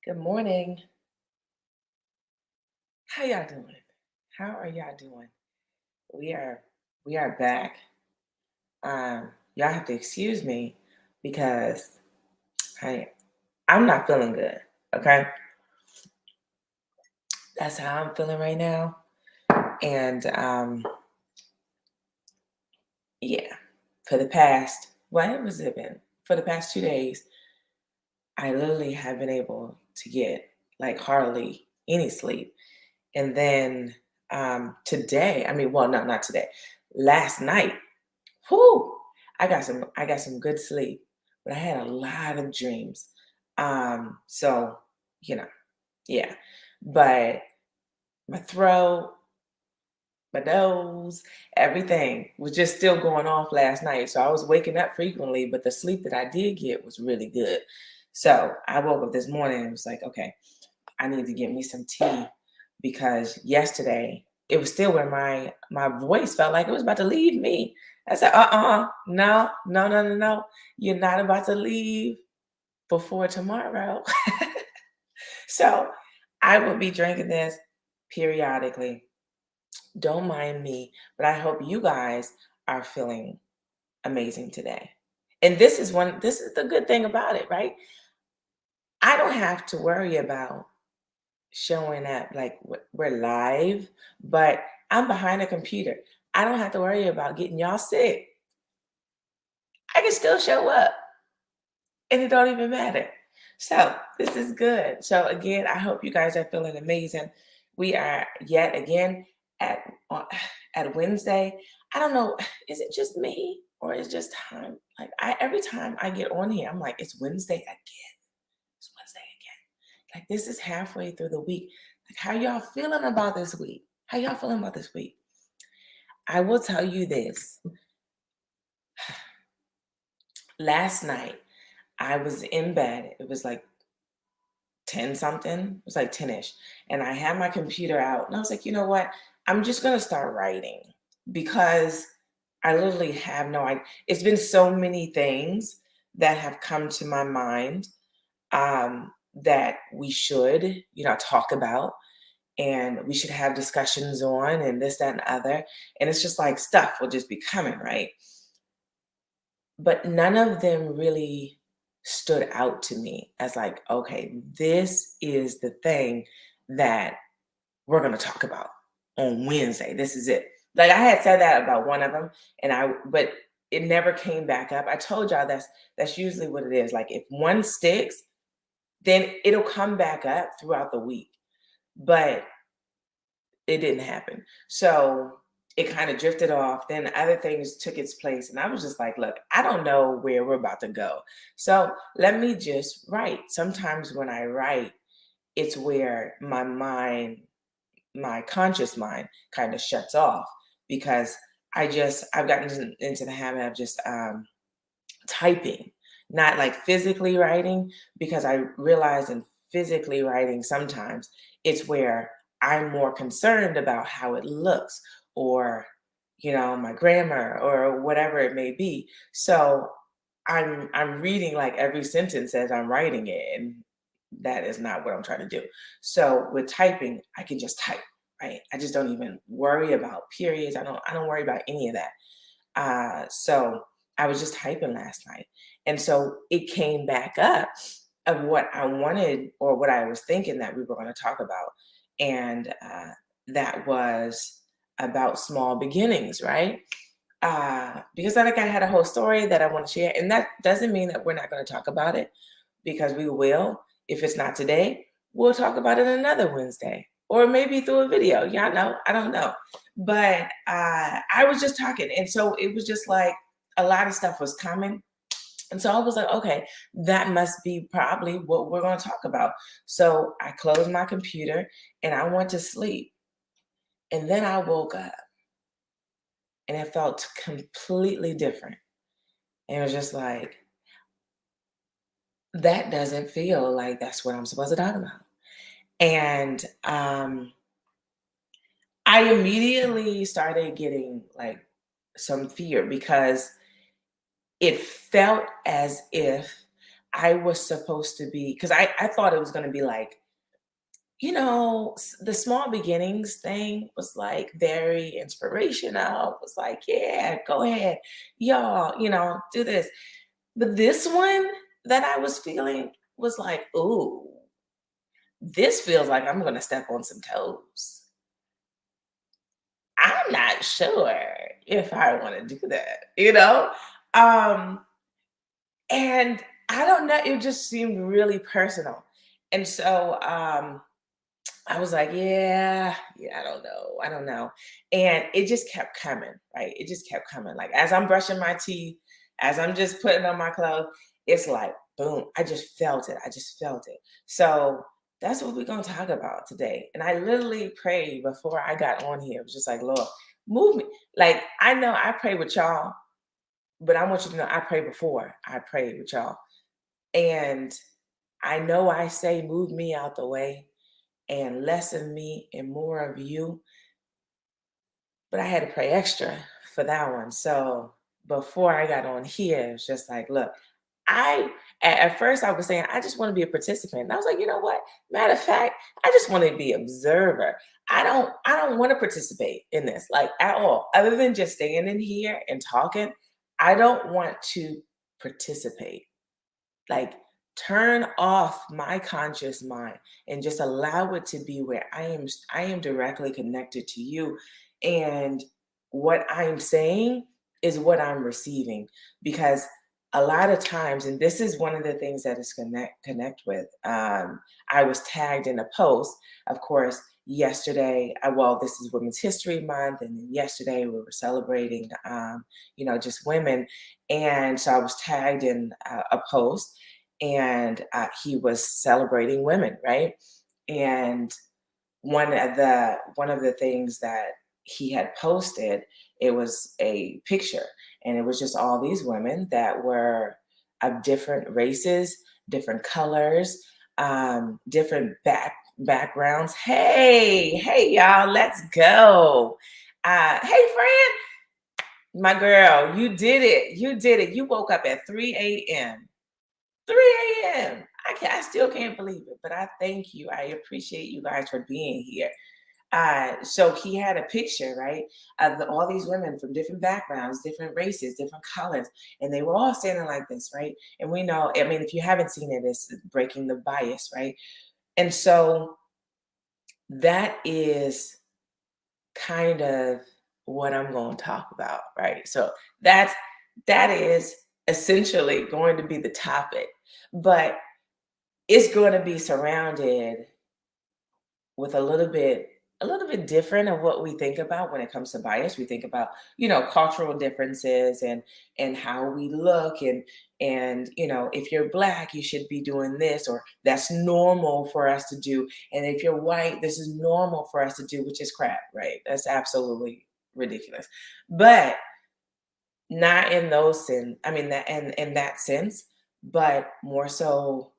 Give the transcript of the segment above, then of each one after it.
Good morning. How y'all doing? How are y'all doing? We are we are back. Y'all have to excuse me because I I'm not feeling good. Okay, that's how I'm feeling right now. And yeah, for the past what was it been? For the past 2 days, I literally have been able to get like hardly any sleep. And then today, I mean, well, no, not today. Last night. Whoo! I got some good sleep, but I had a lot of dreams. So, you know, yeah. But my throat, my nose, everything was just still going off last night. So I was waking up frequently, but the sleep that I did get was really good. So I woke up this morning and was like, okay, I need to get me some tea because yesterday it was still where my voice felt like it was about to leave me. I said, no, no, no, no, no. You're not about to leave before tomorrow. So I will be drinking this periodically. Don't mind me, but I hope you guys are feeling amazing today. And this is the good thing about it, right? I don't have to worry about showing up like we're live, but I'm behind a computer. I don't have to worry about getting y'all sick. I can still show up and it don't even matter. So this is good. So again, I hope you guys are feeling amazing. We are yet again at on- at Wednesday. I don't know, is it just me or is just time? Like I every time I get on here, I'm like, it's Wednesday again. It's Wednesday again. Like this is halfway through the week. Like how y'all feeling about this week? How y'all feeling about this week? I will tell you this. Last night I was in bed. It was like 10 something. It was like 10ish. And I had my computer out and I was like, you know what? I'm just going to start writing because I literally have no idea. It's been so many things that have come to my mind that we should, talk about and we should have discussions on and this, that, and other. And it's just like stuff will just be coming, right? But none of them really stood out to me as like, okay, this is the thing that we're going to talk about on Wednesday. This is it. Like I had said that about one of them, but it never came back up. I told y'all that's usually what it is. Like if one sticks, then it'll come back up throughout the week. But it didn't happen. So it kind of drifted off. Then other things took its place. And I was just like, look, I don't know where we're about to go. So let me just write. Sometimes when I write, it's where my conscious mind kind of shuts off because I've gotten into the habit of just typing, not like physically writing, because I realize in physically writing sometimes it's where I'm more concerned about how it looks or my grammar or whatever it may be. So I'm reading like every sentence as I'm writing it, and that is not what I'm trying to do. So with typing, I can just type, right? I just don't even worry about periods. I don't worry about any of that. So I was just typing last night. And so it came back up of what I wanted or what I was thinking that we were going to talk about. And that was about small beginnings, right? Because I had a whole story that I want to share. And that doesn't mean that we're not going to talk about it because we will. If it's not today, we'll talk about it another Wednesday or maybe through a video. Y'all know, I don't know. But I was just talking. And so it was just like a lot of stuff was coming. And so I was like, okay, that must be probably what we're going to talk about. So I closed my computer and I went to sleep. And then I woke up and it felt completely different. And it was just like, that doesn't feel like that's what I'm supposed to talk about. And I immediately started getting like some fear because it felt as if I was supposed to be, because I thought it was going to be like, the small beginnings thing was like very inspirational. It was like, yeah, go ahead, y'all, do this. But this one that I was feeling was like, ooh, this feels like I'm going to step on some toes. I'm not sure if I want to do that. Um, and I don't know, it just seemed really personal. And so I was like, yeah, I don't know. And it just kept coming, right? It just kept coming. Like as I'm brushing my teeth, as I'm just putting on my clothes, it's like, boom, I just felt it. I just felt it. So that's what we're going to talk about today. And I literally prayed before I got on here. It was just like, Lord, move me. Like I know I pray with y'all, but I want you to know I pray before I prayed with y'all. And I know I say, move me out the way and less of me and more of you. But I had to pray extra for that one. So before I got on here, it's just like, look, I at first I was saying I just want to be a participant. And I was like, you know what? Matter of fact, I just want to be observer. I don't want to participate in this like at all. Other than just staying in here and talking, I don't want to participate. Like turn off my conscious mind and just allow it to be where I am directly connected to you, and what I'm saying is what I'm receiving. Because a lot of times, and this is one of the things that is connect with, I was tagged in a post, of course, yesterday. Well, this is Women's History Month, and then yesterday we were celebrating just women. And so I was tagged in a post, and he was celebrating women, right? And one of the things that he had posted, it was a picture, and it was just all these women that were of different races, different colors, different backgrounds. Hey, y'all, let's go. Hey, friend, my girl, you did it. You did it. You woke up at 3 a.m. 3 a.m. I still can't believe it, but I thank you. I appreciate you guys for being here. So he had a picture, right, of all these women from different backgrounds, different races, different colors, and they were all standing like this, right? And we know, I mean, if you haven't seen it, it's breaking the bias, right? And so that is kind of what I'm going to talk about, right? So that is essentially going to be the topic, but it's going to be surrounded with a little bit different of what we think about when it comes to bias. We think about, cultural differences and how we look, and if you're black, you should be doing this, or that's normal for us to do. And if you're white, this is normal for us to do, which is crap, right? That's absolutely ridiculous. But not in those sin, I mean that in that sense, but more so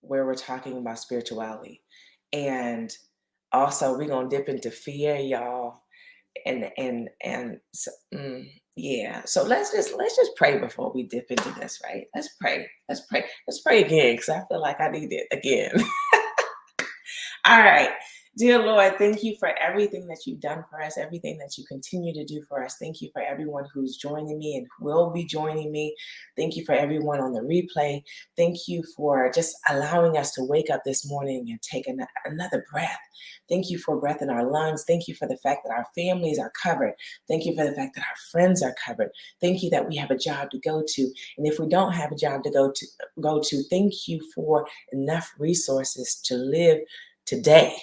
where we're talking about spirituality. And also we're gonna dip into fear, y'all. And so, yeah. So let's just pray before we dip into this, right? Let's pray. Let's pray again, because I feel like I need it again. All right. Dear Lord, thank you for everything that you've done for us, everything that you continue to do for us. Thank you for everyone who's joining me and who will be joining me. Thank you for everyone on the replay. Thank you for just allowing us to wake up this morning and take another breath. Thank you for breath in our lungs. Thank you for the fact that our families are covered. Thank you for the fact that our friends are covered. Thank you that we have a job to go to. And if we don't have a job to go to, thank you for enough resources to live today.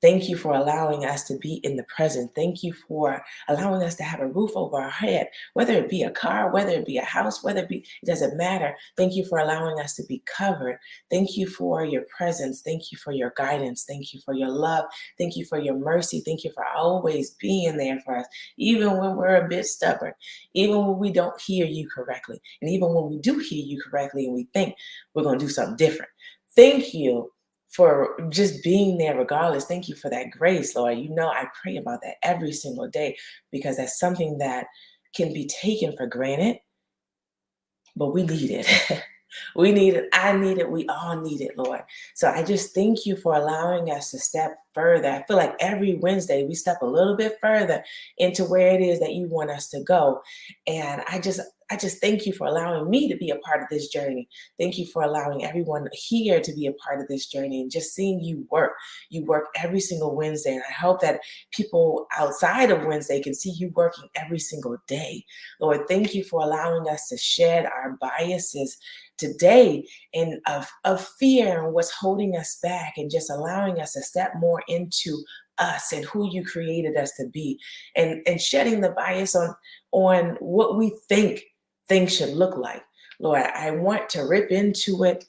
Thank you for allowing us to be in the present. Thank you for allowing us to have a roof over our head, whether it be a car, whether it be a house, it doesn't matter. Thank you for allowing us to be covered. Thank you for your presence. Thank you for your guidance. Thank you for your love. Thank you for your mercy. Thank you for always being there for us, even when we're a bit stubborn, even when we don't hear you correctly, and even when we do hear you correctly and we think we're going to do something different. Thank you for just being there regardless. Thank you for that grace, Lord. I pray about that every single day, because that's something that can be taken for granted, but we need it. We need it. I need it. We all need it, Lord. So I just thank you for allowing us to step further. I feel like every Wednesday we step a little bit further into where it is that you want us to go. And I just thank you for allowing me to be a part of this journey. Thank you for allowing everyone here to be a part of this journey and just seeing you work. You work every single Wednesday. And I hope that people outside of Wednesday can see you working every single day. Lord, thank you for allowing us to shed our biases today and of fear and what's holding us back and just allowing us to step more into us and who you created us to be and shedding the bias on what we think things should look like. Lord, I want to rip into it.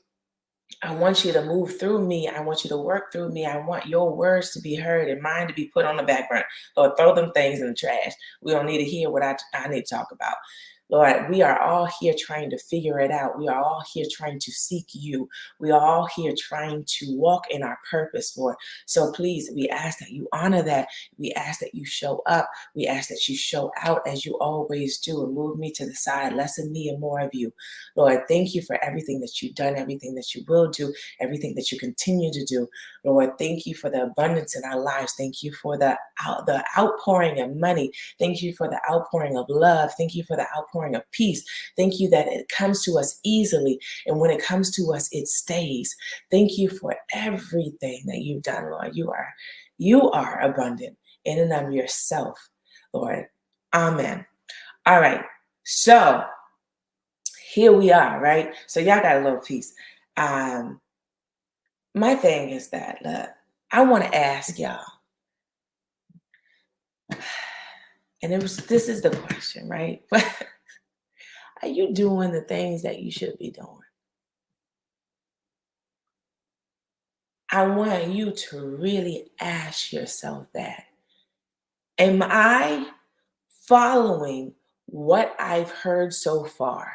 I want you to move through me. I want you to work through me. I want your words to be heard and mine to be put on the background. Lord, throw them things in the trash. We don't need to hear what I need to talk about. Lord, we are all here trying to figure it out. We are all here trying to seek you. We are all here trying to walk in our purpose, Lord. So please, we ask that you honor that. We ask that you show up. We ask that you show out as you always do and move me to the side, less of me and more of you. Lord, thank you for everything that you've done, everything that you will do, everything that you continue to do. Lord, thank you for the abundance in our lives. Thank you for the outpouring of money. Thank you for the outpouring of love. Thank you for the outpouring of peace. Thank you that it comes to us easily. And when it comes to us, it stays. Thank you for everything that you've done, Lord. You are abundant in and of yourself, Lord. Amen. All right. So here we are, right? So y'all got a little piece. My thing is that look, I want to ask y'all, and this is the question, right? Are you doing the things that you should be doing? I want you to really ask yourself that. Am I following what I've heard so far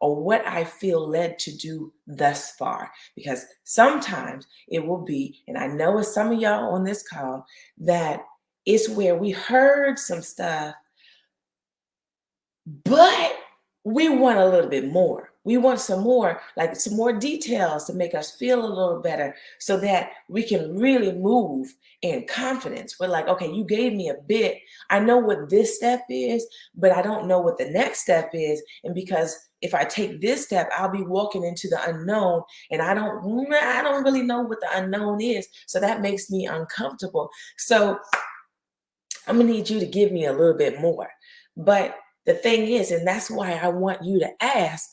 or what I feel led to do thus far? Because sometimes it will be, and I know it's some of y'all on this call, that it's where we heard some stuff, but we want a little bit more. We want some more, like some more details to make us feel a little better so that we can really move in confidence. We're like, okay, you gave me a bit. I know what this step is, but I don't know what the next step is. And because if I take this step, I'll be walking into the unknown and I don't really know what the unknown is. So that makes me uncomfortable. So I'm gonna need you to give me a little bit more. But the thing is, and that's why I want you to ask,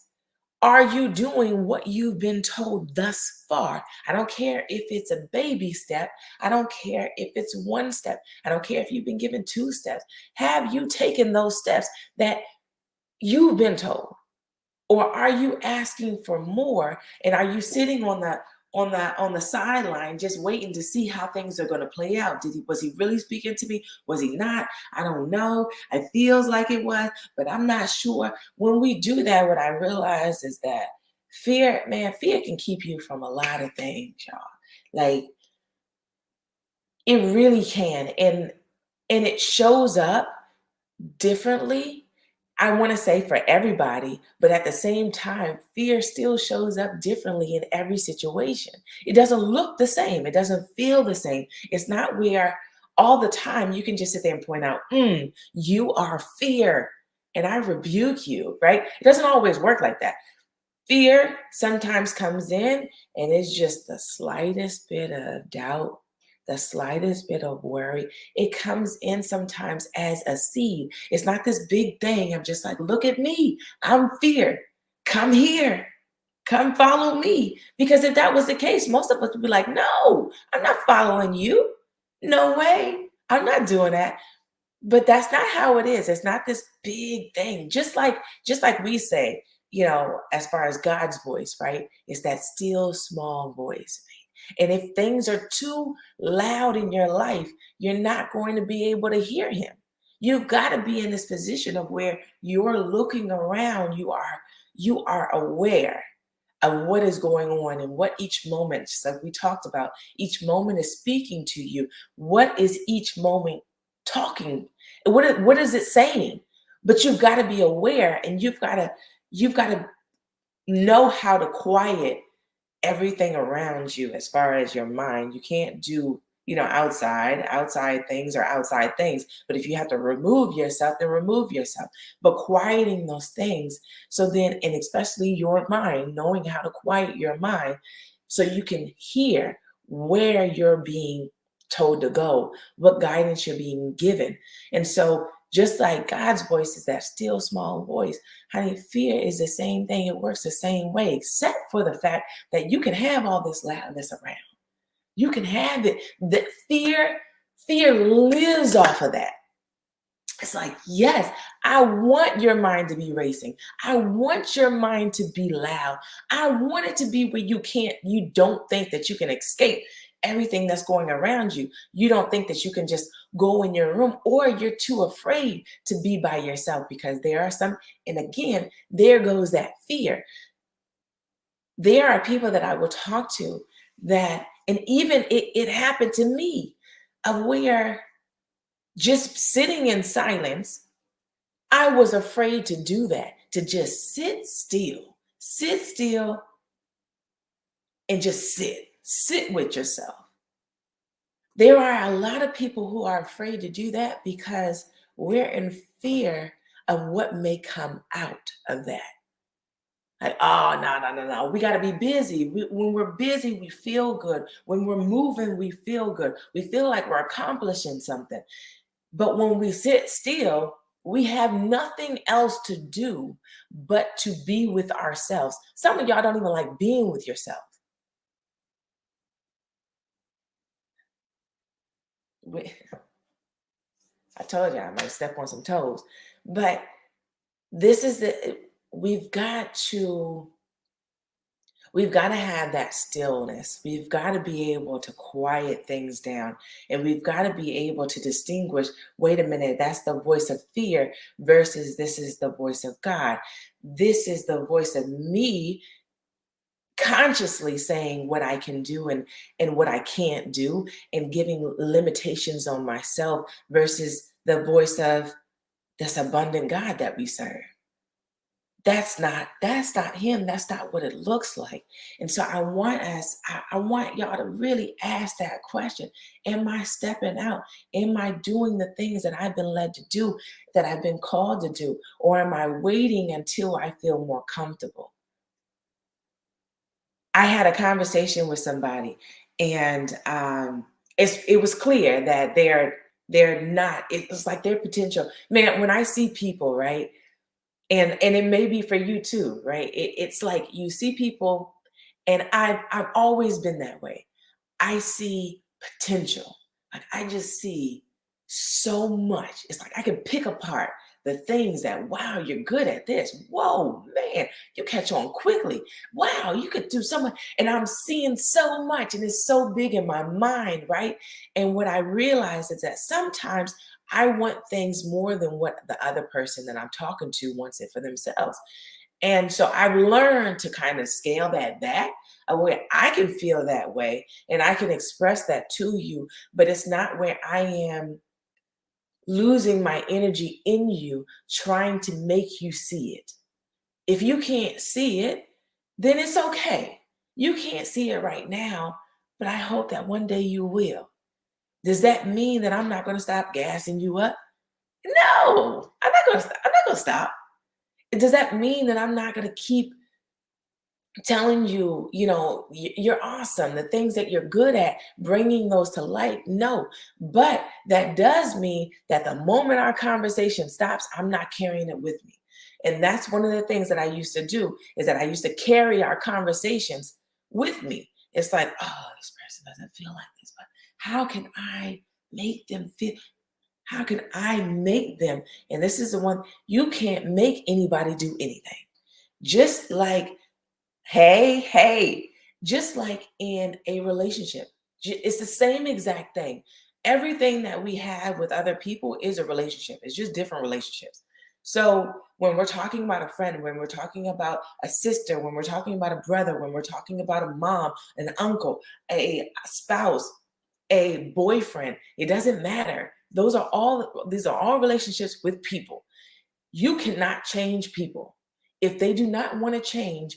are you doing what you've been told thus far? I don't care if it's a baby step. I don't care if it's one step. I don't care if you've been given two steps. Have you taken those steps that you've been told? Or are you asking for more? And are you sitting on the sideline just waiting to see how things are going to play out? Was he really speaking to me? Was he not? I don't know. It feels like it was, but I'm not sure. When we do that, what I realize is that fear can keep you from a lot of things, y'all. Like it really can. And it shows up differently. I want to say for everybody, but at the same time, fear still shows up differently in every situation. It doesn't look the same. It doesn't feel the same. It's not where all the time you can just sit there and point out, you are fear and I rebuke you, right? It doesn't always work like that. Fear sometimes comes in and it's just the slightest bit of doubt, the slightest bit of worry. It comes in sometimes as a seed. It's not this big thing. I'm just like, look at me. I'm fear. Come here. Come follow me. Because if that was the case, most of us would be like, no, I'm not following you. No way. I'm not doing that. But that's not how it is. It's not this big thing. Just like we say, as far as God's voice, right? It's that still small voice. And if things are too loud in your life, you're not going to be able to hear him. You've got to be in this position of where you're looking around, you are aware of what is going on and what each moment, just like we talked about, each moment is speaking to you. What is each moment talking? What is it saying? But you've got to be aware and you've got to know how to quiet everything around you as far as your mind. You can't do, outside things are outside things. But if you have to remove yourself, then remove yourself. But quieting those things, so then, and especially your mind, knowing how to quiet your mind so you can hear where you're being told to go, what guidance you're being given. And so, just like God's voice is that still small voice, honey, fear is the same thing. It works the same way, except for the fact that you can have all this loudness around. You can have it. The fear lives off of that. It's like, yes, I want your mind to be racing. I want your mind to be loud. I want it to be where you don't think that you can escape everything that's going around you. You don't think that you can just go in your room, or you're too afraid to be by yourself, because there are some, and again, there goes that fear. There are people that I will talk to that, and even it happened to me, of where just sitting in silence, I was afraid to do that, to just sit still and just sit with yourself. There are a lot of people who are afraid to do that because we're in fear of what may come out of that. Like, oh, no, no, no, no. We got to be busy. When we're busy, we feel good. When we're moving, we feel good. We feel like we're accomplishing something. But when we sit still, we have nothing else to do but to be with ourselves. Some of y'all don't even like being with yourself. We- I told you I might step on some toes. But this is we've got to we've got to have that stillness. We've got to be able to quiet things down. And we've got to be able to distinguish, wait a minute, that's the voice of fear versus this is the voice of God. This is the voice of me consciously saying what I can do and what I can't do, and giving limitations on myself, versus the voice of this abundant God that we serve. That's not him. That's not what it looks like. And so I want y'all to really ask that question. Am I stepping out? Am I doing the things that I've been led to do, that I've been called to do? Or am I waiting until I feel more comfortable? I had a conversation with somebody, and it was clear that they're not, it was like their potential. Man, when I see people, right? And it may be for you too, right? It's like you see people, and I've always been that way. I see potential. Like I just see so much. It's like I can pick apart the things that, wow, you're good at this. Whoa, man, you catch on quickly. Wow, you could do so much. And I'm seeing so much, and it's so big in my mind, right? And what I realize is that sometimes I want things more than what the other person that I'm talking to wants it for themselves. And so I've learned to kind of scale that back, where I can feel that way and I can express that to you, but it's not where I am losing my energy in you trying to make you see it. If you can't see it, then it's okay. You can't see it right now, but I hope that one day you will. Does that mean that I'm not going to stop gassing you up? No, I'm not going to stop. I'm not going to stop. Does that mean that I'm not going to keep telling you, you're awesome, the things that you're good at, bringing those to light? No. But that does mean that the moment our conversation stops, I'm not carrying it with me. And that's one of the things that I used to do, is that I used to carry our conversations with me. It's like, oh, this person doesn't feel like this, but how can I make them feel? How can I make them? And this is the one, you can't make anybody do anything. Just like, hey, just like in a relationship, it's the same exact thing. Everything that we have with other people is a relationship. It's just different relationships. So when we're talking about a friend, when we're talking about a sister, when we're talking about a brother, when we're talking about a mom, an uncle, a spouse, a boyfriend, it doesn't matter. These are all relationships with people. You cannot change people. If they do not want to change,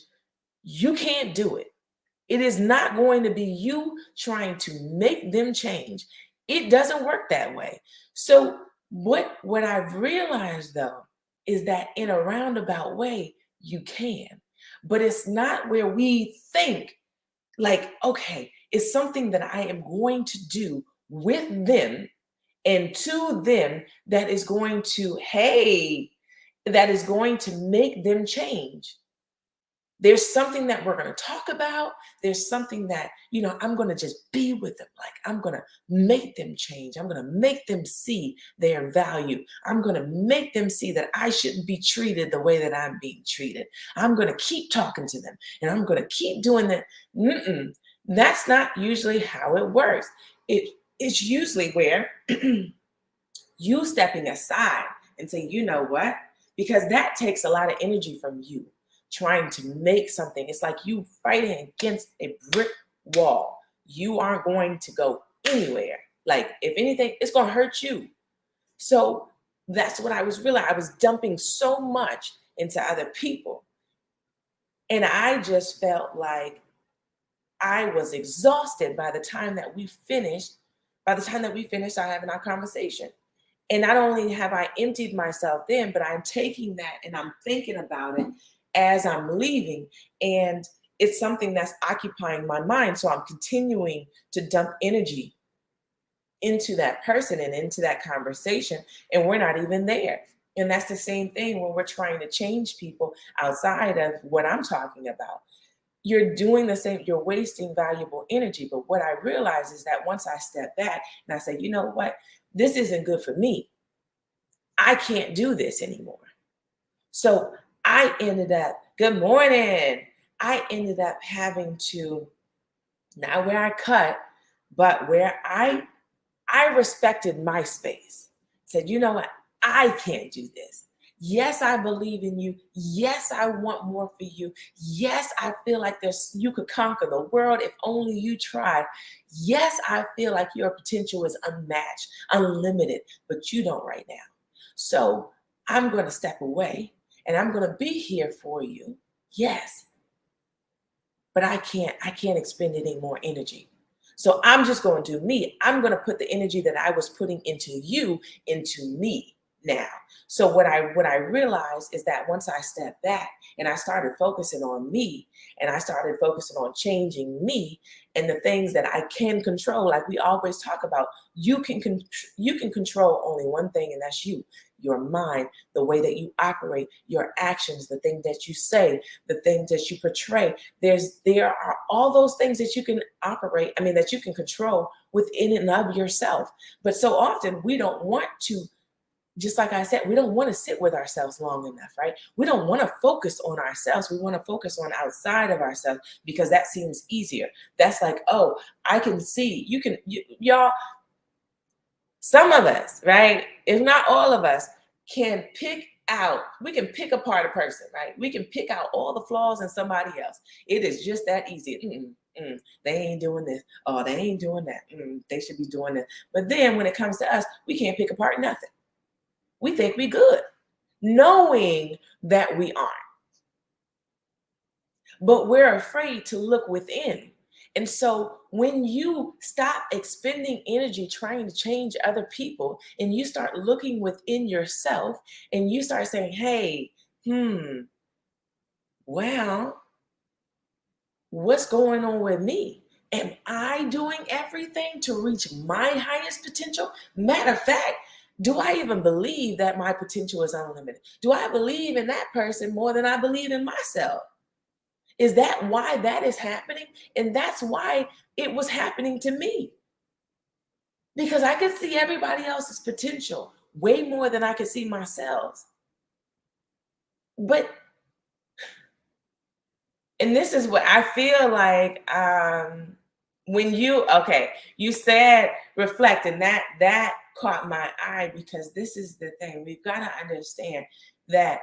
You can't do it. It is not going to be you trying to make them change. It doesn't work that way. So what I've realized though is that in a roundabout way you can. But it's not where we think like, okay, it's something that I am going to do with them and to them that is going to, hey, that is going to make them change. There's something that we're going to talk about. There's something that, I'm going to just be with them. Like, I'm going to make them change. I'm going to make them see their value. I'm going to make them see that I shouldn't be treated the way that I'm being treated. I'm going to keep talking to them and I'm going to keep doing that. That's not usually how it works. It's usually where you stepping aside and say, you know what? Because that takes a lot of energy from you trying to make something. It's like you fighting against a brick wall. You aren't going to go anywhere. Like, if anything, it's going to hurt you. So that's what I was realizing. I was dumping so much into other people. And I just felt like I was exhausted by the time that we finished, our having our conversation. And not only have I emptied myself then, but I'm taking that and I'm thinking about it as I'm leaving. And it's something that's occupying my mind. So I'm continuing to dump energy into that person and into that conversation. And we're not even there. And that's the same thing when we're trying to change people outside of what I'm talking about. You're doing the same, you're wasting valuable energy. But what I realize is that once I step back and I say, you know what, this isn't good for me. I can't do this anymore. So I ended up, good morning. I ended up having to, not where I cut, but where I respected my space. Said, you know what? I can't do this. Yes, I believe in you. Yes, I want more for you. Yes, I feel like you could conquer the world if only you tried. Yes, I feel like your potential is unmatched, unlimited, but you don't right now. So I'm going to step away and I'm going to be here for you. Yes, but I can't expend any more energy. So I'm just going to do me. I'm going to put the energy that I was putting into you into me now. So what I realized is that once I stepped back and I started focusing on me and I started focusing on changing me and the things that I can control, like we always talk about, you can control only one thing, and that's you, your mind, the way that you operate, your actions, the things that you say, the things that you portray. There are all those things that you can that you can control within and of yourself. But so often we don't want to, just like I said, we don't want to sit with ourselves long enough, right? We don't want to focus on ourselves. We want to focus on outside of ourselves because that seems easier. That's like, oh, I can see, y'all, some of us, right? If not all of us, we can pick apart a person, right? We can pick out all the flaws in somebody else. It is just that easy. They ain't doing this. Oh, they ain't doing that. They should be doing this. But then when it comes to us, we can't pick apart nothing. We think we good, knowing that we aren't. But we're afraid to look within. And so when you stop expending energy trying to change other people and you start looking within yourself and you start saying, hey, well, what's going on with me? Am I doing everything to reach my highest potential? Matter of fact, do I even believe that my potential is unlimited? Do I believe in that person more than I believe in myself? Is that why that is happening? And that's why it was happening to me. Because I could see everybody else's potential way more than I could see myself. And this is what I feel like when you said reflect, and that caught my eye, because this is the thing. We've got to understand that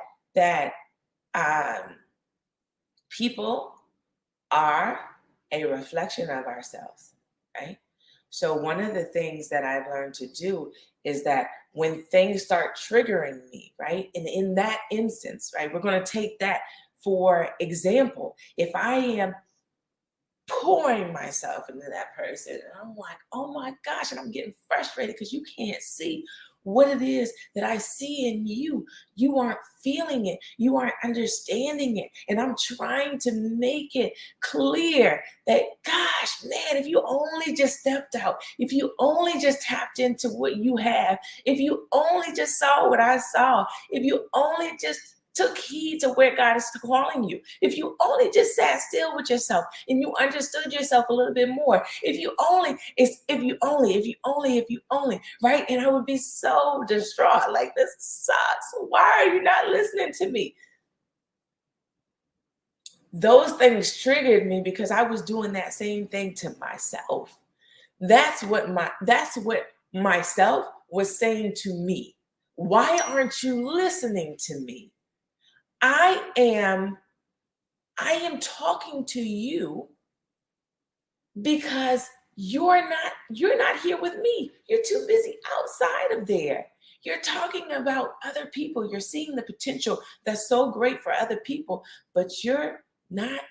people are a reflection of ourselves, right? So one of the things that I've learned to do is that when things start triggering me, right? And in that instance, right, we're going to take that For example, if I am pouring myself into that person, and I'm like, oh my gosh, and I'm getting frustrated because you can't see what it is that I see in you. You aren't feeling it, you aren't understanding it. And I'm trying to make it clear that, gosh, man, if you only just stepped out, if you only just tapped into what you have, if you only just saw what I saw, if you only just took heed to where God is calling you, if you only just sat still with yourself and you understood yourself a little bit more, if you only, if you only, right? And I would be so distraught, like, this sucks. Why are you not listening to me? Those things triggered me because I was doing that same thing to myself. That's what myself was saying to me. Why aren't you listening to me? I am talking to you because you're not here with me. You're too busy outside of there. You're talking about other people. You're seeing the potential that's so great for other people, but you're not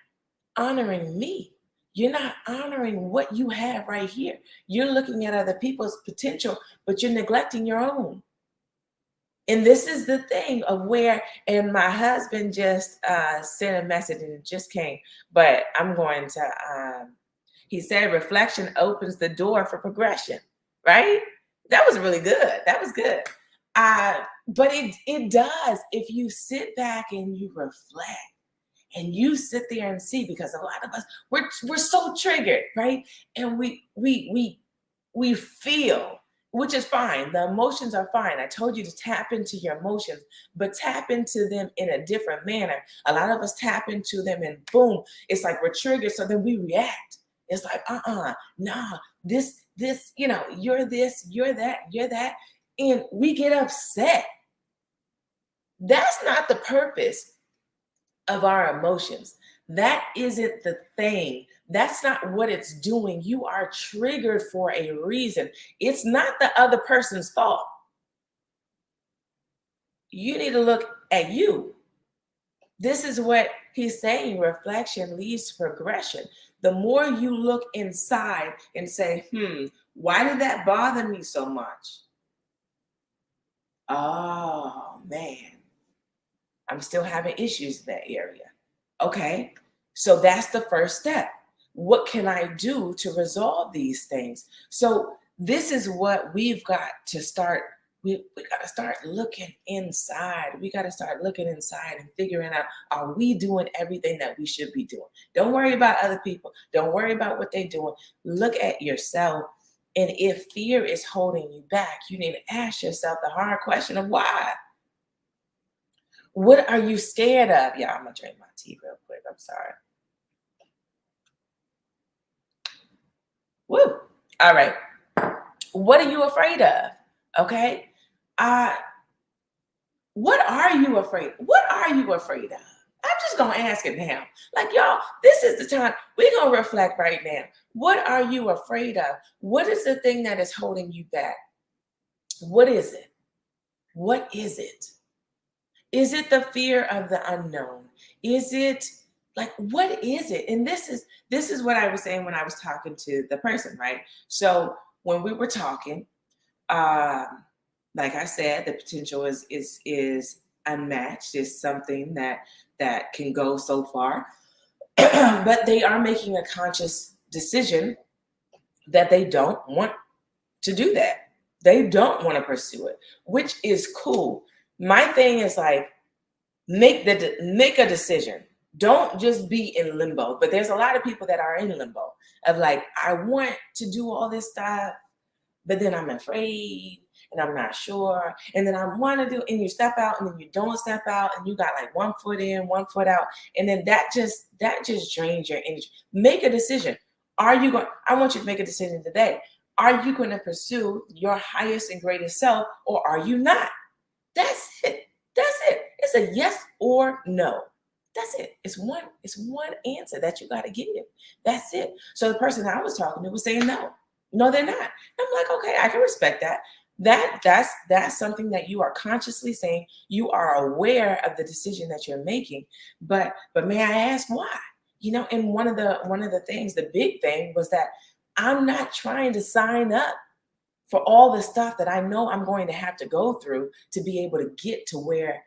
honoring me. You're not honoring what you have right here. You're looking at other people's potential, but you're neglecting your own. And this is the thing of where, and my husband just sent a message and it just came, but I'm going to, he said reflection opens the door for progression, right? That was really good. That was good. But it does if you sit back and you reflect and you sit there and see, because a lot of us, we're so triggered, right? And we feel, which is fine. The emotions are fine. I told you to tap into your emotions, but tap into them in a different manner. A lot of us tap into them and boom, it's like we're triggered. So then we react. It's like, nah, this, you're this, you're that. And we get upset. That's not the purpose of our emotions. That isn't the thing. That's not what it's doing. You are triggered for a reason. It's not the other person's fault. You need to look at you. This is what he's saying. Reflection leads to progression. The more you look inside and say, why did that bother me so much? Oh, man, I'm still having issues in that area. Okay, so that's the first step. What can I do to resolve these things? So this is what we've got to start. We got to start looking inside. We got to start looking inside and figuring out, are we doing everything that we should be doing? Don't worry about other people. Don't worry about what they're doing. Look at yourself. And if fear is holding you back, you need to ask yourself the hard question of why. What are you scared of? Yeah, I'm going to drink my tea real quick. I'm sorry. Woo. All right. What are you afraid of? Okay. What are you afraid? What are you afraid of? I'm just going to ask it now. Like, y'all, this is the time we're going to reflect right now. What are you afraid of? What is the thing that is holding you back? What is it? What is it? Is it the fear of the unknown? Is it like, what is it? And this is what I was saying when I was talking to the person, right? So when we were talking, like I said, the potential is unmatched. Is something that can go so far, but they are making a conscious decision that they don't want to do that. They don't want to pursue it, which is cool. My thing is like, make a decision. Don't just be in limbo. But there's a lot of people that are in limbo of like, I want to do all this stuff, but then I'm afraid and I'm not sure. And then I want to do, and you step out and then you don't step out and you got like 1 foot in, 1 foot out. And then that just drains your energy. Make a decision. I want you to make a decision today. Are you going to pursue your highest and greatest self, or are you not? That's it. That's it. It's a yes or no. That's it. It's one answer that you got to give. That's it. So the person I was talking to was saying no. No, they're not. I'm like, okay, I can respect that. That's something that you are consciously saying. You are aware of the decision that you're making, but may I ask why? And one of the things, the big thing was that I'm not trying to sign up for all the stuff that I know I'm going to have to go through to be able to get to where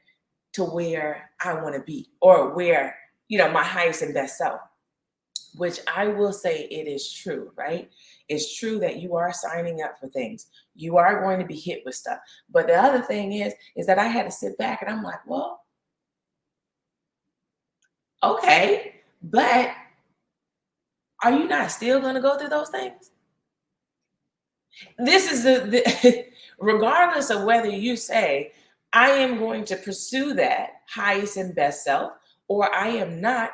I want to be, or where, my highest and best self. Which I will say, it is true, right? It's true that you are signing up for things. You are going to be hit with stuff. But the other thing is that I had to sit back and I'm like, well, okay, but are you not still going to go through those things? This is the regardless of whether you say, I am going to pursue that highest and best self, or I am not,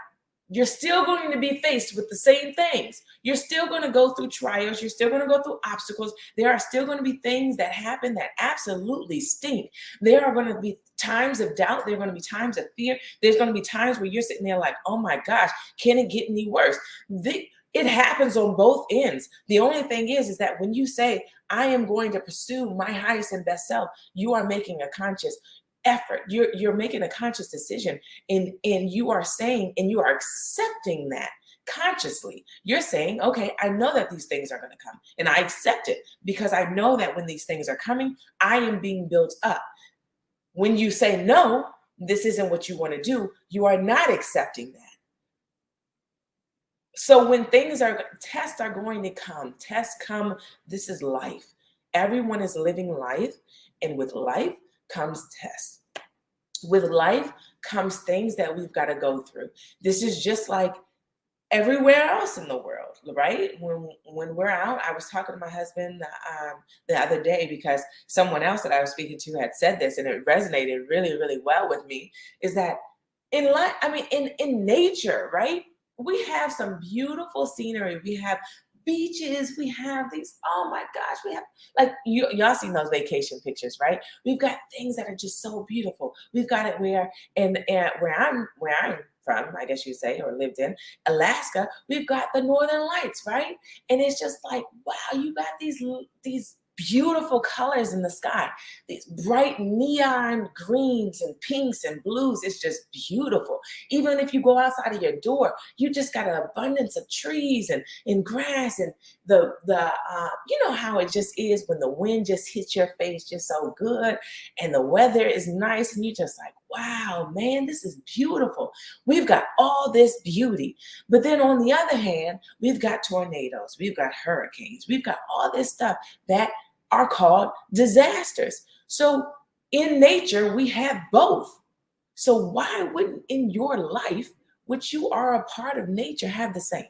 you're still going to be faced with the same things. You're still going to go through trials. You're still going to go through obstacles. There are still going to be things that happen that absolutely stink. There are going to be times of doubt. There are going to be times of fear. There's going to be times where you're sitting there like, oh my gosh, can it get any worse? It happens on both ends. The only thing is that when you say, I am going to pursue my highest and best self, you are making a conscious effort. You're making a conscious decision, and you are saying, and you are accepting that consciously. You're saying, okay, I know that these things are going to come, and I accept it because I know that when these things are coming, I am being built up. When you say, no, this isn't what you want to do, you are not accepting that. So when tests are going to come, tests come, this is life. Everyone is living life, and with life comes tests. With life comes things that we've got to go through. This is just like everywhere else in the world, right? When we're out, I was talking to my husband the other day because someone else that I was speaking to had said this, and it resonated really, really well with me, is that in life, I mean, in nature, right? We have some beautiful scenery. We have beaches. We have these, oh my gosh, we have, like, y'all seen those vacation pictures, right? We've got things that are just so beautiful. We've got it and where I'm from, I guess you say, or lived in Alaska, we've got the northern lights, right? And it's just like, wow, you got these beautiful colors in the sky, these bright neon greens and pinks and blues. It's just beautiful. Even if you go outside of your door, you just got an abundance of trees and grass, and you know how it just is when the wind just hits your face just so good, and the weather is nice, and you're just like, wow, man, this is beautiful. We've got all this beauty. But then on the other hand, we've got tornadoes, we've got hurricanes, we've got all this stuff that are called disasters. So in nature, we have both. So why wouldn't in your life, which you are a part of nature, have the same?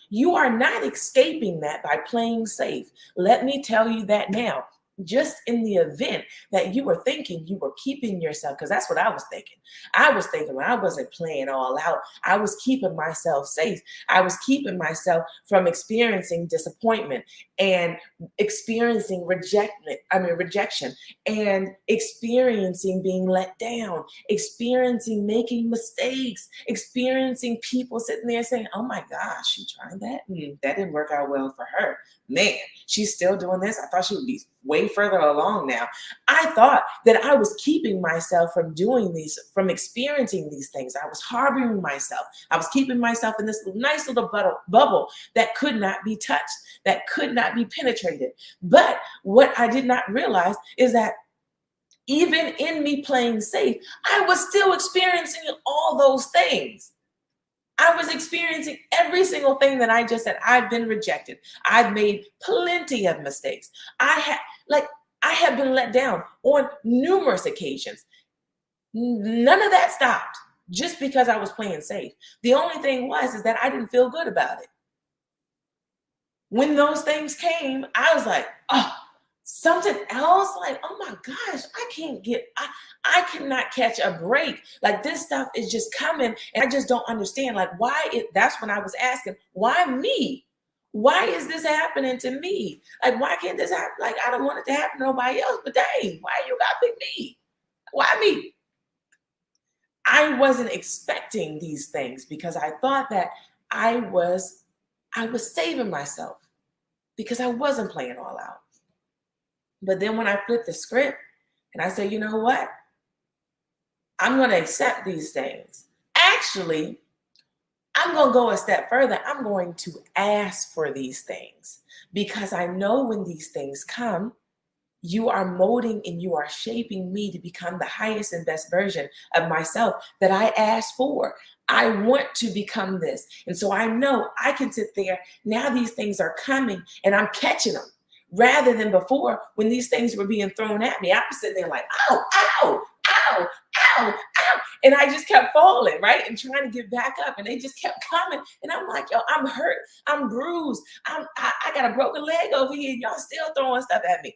You are not escaping that by playing safe. Let me tell you that now. Just in the event that you were thinking you were keeping yourself, because that's what I was thinking. I was thinking when I wasn't playing all out, I was keeping myself safe. I was keeping myself from experiencing disappointment and experiencing rejection, and experiencing being let down, experiencing making mistakes, experiencing people sitting there saying, oh my gosh, she tried that. That didn't work out well for her. Man, she's still doing this. I thought she would be way further along now. I thought that I was keeping myself from doing these, from experiencing these things. I was harboring myself. I was keeping myself in this nice little bubble that could not be touched, that could not be penetrated. But what I did not realize is that even in me playing safe, I was still experiencing all those things. I was experiencing every single thing that I just said. I've been rejected. I've made plenty of mistakes. I have been let down on numerous occasions. None of that stopped just because I was playing safe. The only thing is that I didn't feel good about it. When those things came, I was like, oh, something else, like, oh my gosh, I cannot catch a break. Like, this stuff is just coming, and I just don't understand, like, that's when I was asking, why me? Why is this happening to me? Like, why can't this happen? Like, I don't want it to happen to nobody else, but dang, why you gotta pick me? Why me? I wasn't expecting these things because I thought that I was saving myself because I wasn't playing all out. But then when I flip the script and I say, you know what? I'm going to accept these things. Actually, I'm going to go a step further. I'm going to ask for these things because I know when these things come, you are molding and you are shaping me to become the highest and best version of myself that I asked for. I want to become this. And so I know I can sit there. Now these things are coming and I'm catching them rather than before when these things were being thrown at me. I was sitting there like, ow, ow, ow, ow, ow. And I just kept falling, right? And trying to get back up. And they just kept coming. And I'm like, yo, I'm hurt. I'm bruised. I got a broken leg over here. Y'all still throwing stuff at me.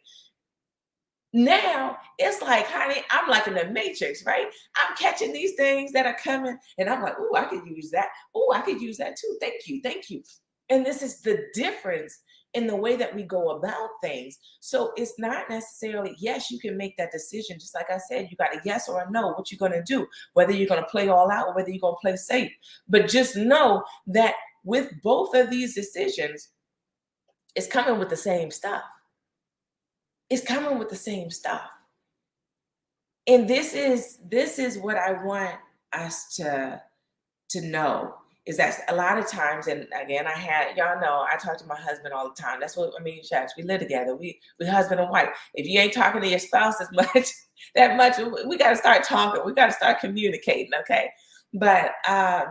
Now it's like, honey, I'm like in the matrix, right? I'm catching these things that are coming, and I'm like, oh, I could use that. Oh, I could use that too. Thank you. Thank you. And this is the difference in the way that we go about things. So it's not necessarily, yes, you can make that decision. Just like I said, you got a yes or a no, what you're going to do, whether you're going to play all out or whether you're going to play safe. But just know that with both of these decisions, it's coming with the same stuff. It's coming with the same stuff. And this is what I want us to know is that a lot of times, and again, y'all know I talk to my husband all the time. That's what I mean, Shax. We live together. We husband and wife. If you ain't talking to your spouse as much, that much, we got to start talking. We got to start communicating, okay? But I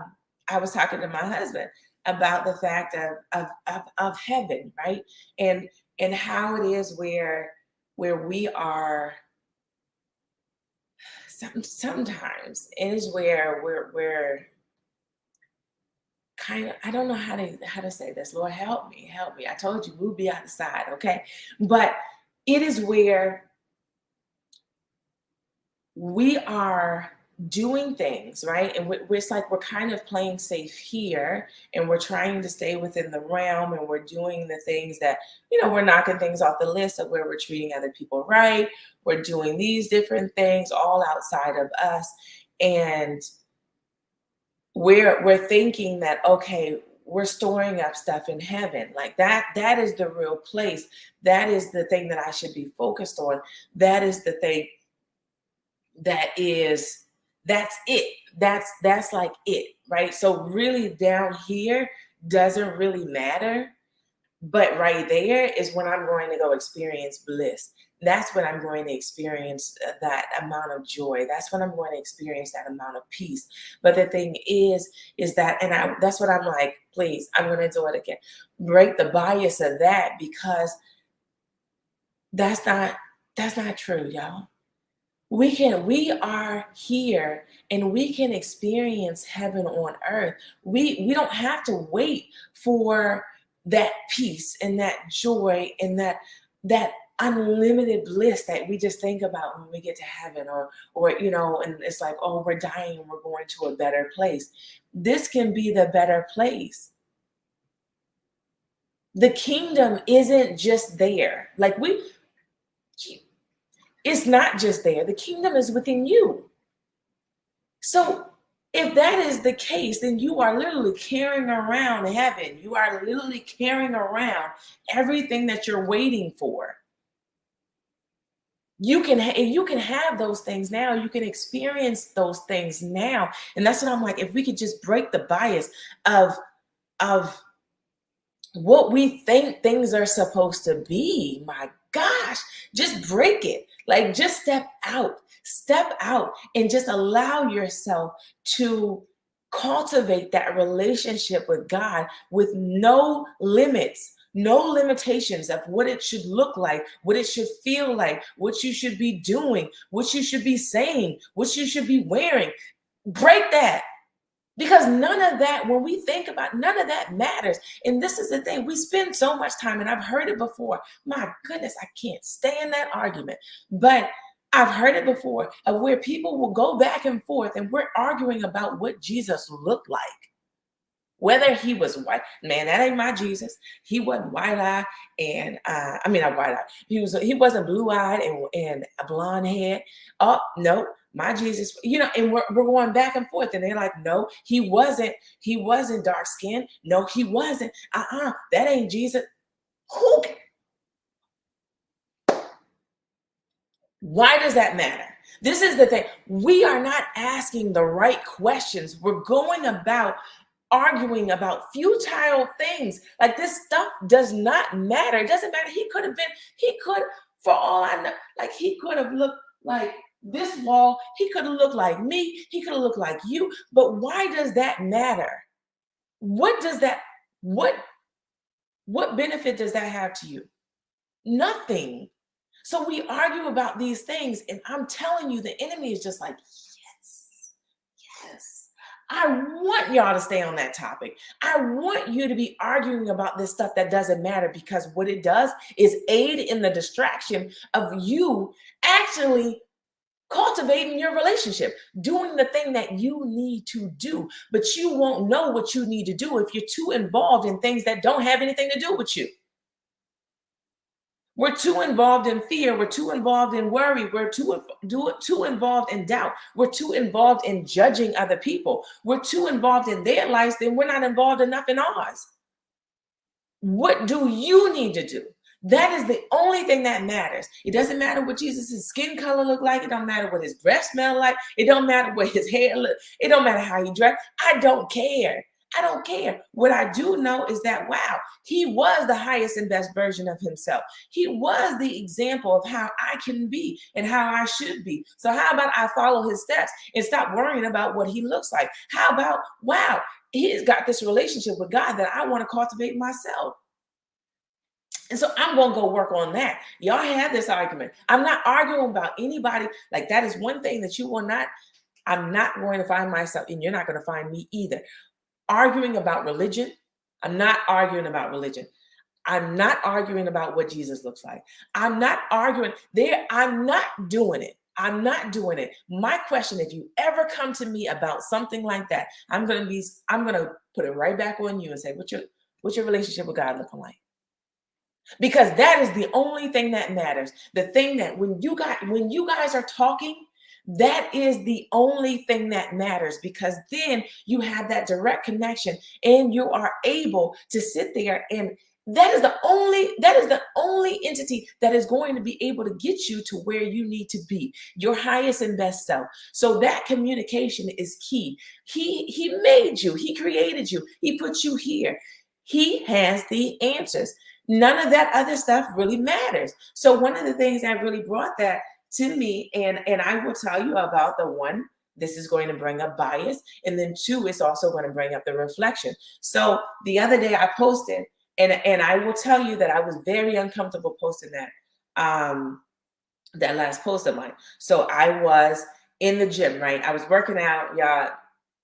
was talking to my husband about the fact of heaven, right? And how it is where we are sometimes it is where we're kind of, I don't know how to say this. Lord, help me. I told you we'll be outside, okay? But it is where we are doing things, right? And it's like we're kind of playing safe here and we're trying to stay within the realm and we're doing the things that, we're knocking things off the list of where we're treating other people right. We're doing these different things all outside of us. And we're thinking that, okay, we're storing up stuff in heaven. Like that is the real place. That is the thing that I should be focused on. That is the thing that's it. That's like it, right? So really down here doesn't really matter, but right there is when I'm going to go experience bliss. That's when I'm going to experience that amount of joy. That's when I'm going to experience that amount of peace. But the thing is that, and that's what I'm like, please, I'm going to do it again. Break the bias of that because that's not true, y'all. We are here and we can experience heaven on earth. We don't have to wait for that peace and that joy and that unlimited bliss that we just think about when we get to heaven or and it's like, oh, we're dying and we're going to a better place. This can be the better place. The kingdom isn't just there. It's not just there. The kingdom is within you. So if that is the case, then you are literally carrying around heaven. You are literally carrying around everything that you're waiting for. You can have those things now. You can experience those things now. And that's what I'm like, if we could just break the bias of what we think things are supposed to be, my gosh, just break it. Like, just step out and just allow yourself to cultivate that relationship with God with no limits, no limitations of what it should look like, what it should feel like, what you should be doing, what you should be saying, what you should be wearing. Break that. Because none of that, when we think about, none of that matters. And this is the thing, we spend so much time, and I've heard it before. My goodness, I can't stand that argument. But I've heard it before of where people will go back and forth and we're arguing about what Jesus looked like. Whether he was white, man, that ain't my Jesus. He wasn't white-eyed and not white-eyed. He wasn't blue-eyed and a blonde head. Oh, no. My Jesus, and we're going back and forth, and they're like, no, he wasn't dark skinned. No, he wasn't. That ain't Jesus. Who? Why does that matter? This is the thing. We are not asking the right questions. We're going about arguing about futile things. Like, this stuff does not matter. It doesn't matter. He could, for all I know, like, he could have looked like this wall. He could have looked like me. He could have looked like you. But why does that matter? What does that, what, what benefit does that have to you? Nothing. So we argue about these things, and I'm telling you, the enemy is just like, yes, yes. I want y'all to stay on that topic. I want you to be arguing about this stuff that doesn't matter, because what it does is aid in the distraction of you actually cultivating your relationship, doing the thing that you need to do. But you won't know what you need to do if you're too involved in things that don't have anything to do with you. We're too involved in fear. We're too involved in worry. We're too involved in doubt. We're too involved in judging other people. We're too involved in their lives, then we're not involved enough in ours. What do you need to do? That is the only thing that matters. It doesn't matter what Jesus' skin color look like. It don't matter what his breath smell like. It don't matter what his hair look. It don't matter how he dressed. I don't care. I don't care. What I do know is that, wow, he was the highest and best version of himself. He was the example of how I can be and how I should be. So how about I follow his steps and stop worrying about what he looks like? How about, wow, he's got this relationship with God that I want to cultivate myself. And so I'm going to go work on that. Y'all have this argument. I'm not arguing about anybody. Like, that is one thing that you will not, I'm not going to find myself, and you're not going to find me either, arguing about religion. I'm not arguing about religion. I'm not arguing about what Jesus looks like. I'm not arguing there. I'm not doing it. I'm not doing it. My question, if you ever come to me about something like that, I'm going to put it right back on you and say, what's your relationship with God looking like? Because that is the only thing that matters. The thing that when you guys are talking, that is the only thing that matters, because then you have that direct connection and you are able to sit there, and that is the only entity that is going to be able to get you to where you need to be, your highest and best self. So that communication is key. He made you, he created you, he put you here. He has the answers. None of that other stuff really matters. So one of the things that really brought that to me, and I will tell you about the one, this is going to bring up bias, and then two, it's also going to bring up the reflection. So the other day I posted, and I will tell you that I was very uncomfortable posting that last post of mine. So I was in the gym, right? I was working out,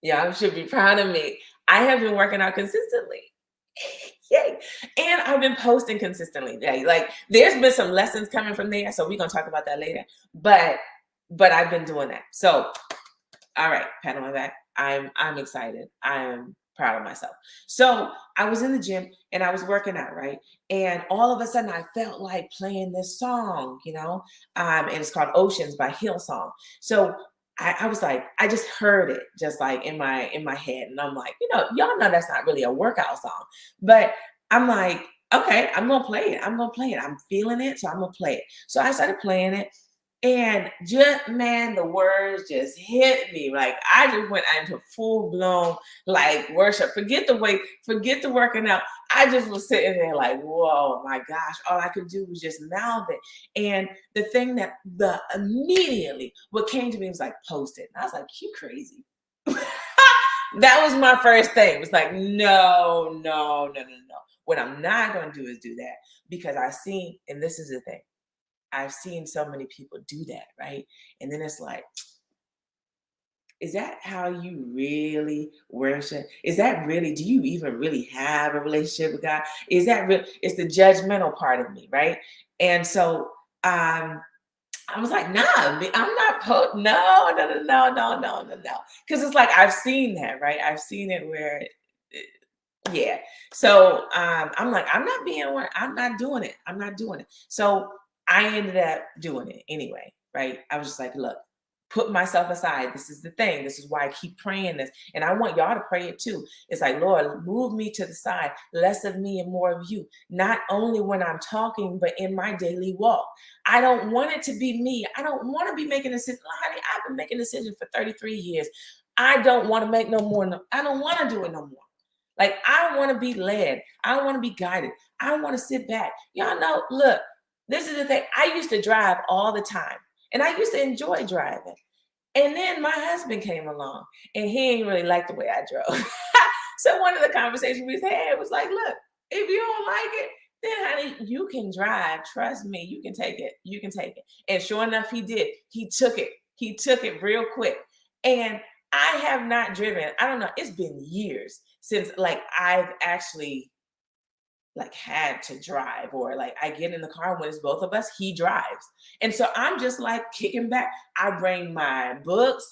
y'all should be proud of me. I have been working out consistently. Yay. And I've been posting consistently. Like, there's been some lessons coming from there, so we're gonna talk about that later. But I've been doing that. So, all right, pat on my back. I'm excited. I am proud of myself. So I was in the gym and I was working out, right? And all of a sudden I felt like playing this song, and it's called Oceans by Hillsong. So I was like, I just heard it just like in my head. And I'm like, y'all know that's not really a workout song. But I'm like, okay, I'm gonna play it. I'm gonna play it. I'm feeling it, so I'm gonna play it. So I started playing it. And just, man, the words just hit me. Like, I just went into full blown like worship. Forget the working out. I just was sitting there like, whoa, my gosh. All I could do was just mouth it. And the thing that immediately what came to me was like, post it. And I was like, you crazy. That was my first thing. It was like, no. What I'm not going to do is do that, because and this is the thing, I've seen so many people do that, right? And then it's like, is that how you really worship? Is that really, do you even really have a relationship with God? Is that real? It's the judgmental part of me, right? And so I was like, nah, I'm not, no. Because it's like, I've seen that, right? I've seen it where, yeah. So I'm like, I'm not doing it. I'm not doing it. So I ended up doing it anyway, right? I was just like, look, put myself aside. This is the thing. This is why I keep praying this. And I want y'all to pray it too. It's like, Lord, move me to the side, less of me and more of you. Not only when I'm talking, but in my daily walk. I don't want it to be me. I don't want to be making decisions. Honey, I've been making decisions for 33 years. I don't want to make no more. I don't want to do it no more. Like, I want to be led. I want to be guided. I want to sit back. Y'all know, look, this is the thing. I used to drive all the time, and I used to enjoy driving. And then my husband came along, and he ain't really like the way I drove. So one of the conversations we had was like, look, if you don't like it, then honey, you can drive. Trust me, you can take it. You can take it. And sure enough, he did. He took it. He took it real quick. And I have not driven. I don't know. It's been years since like I've actually like had to drive, or like I get in the car when it's both of us, he drives. And so I'm just like kicking back. I bring my books,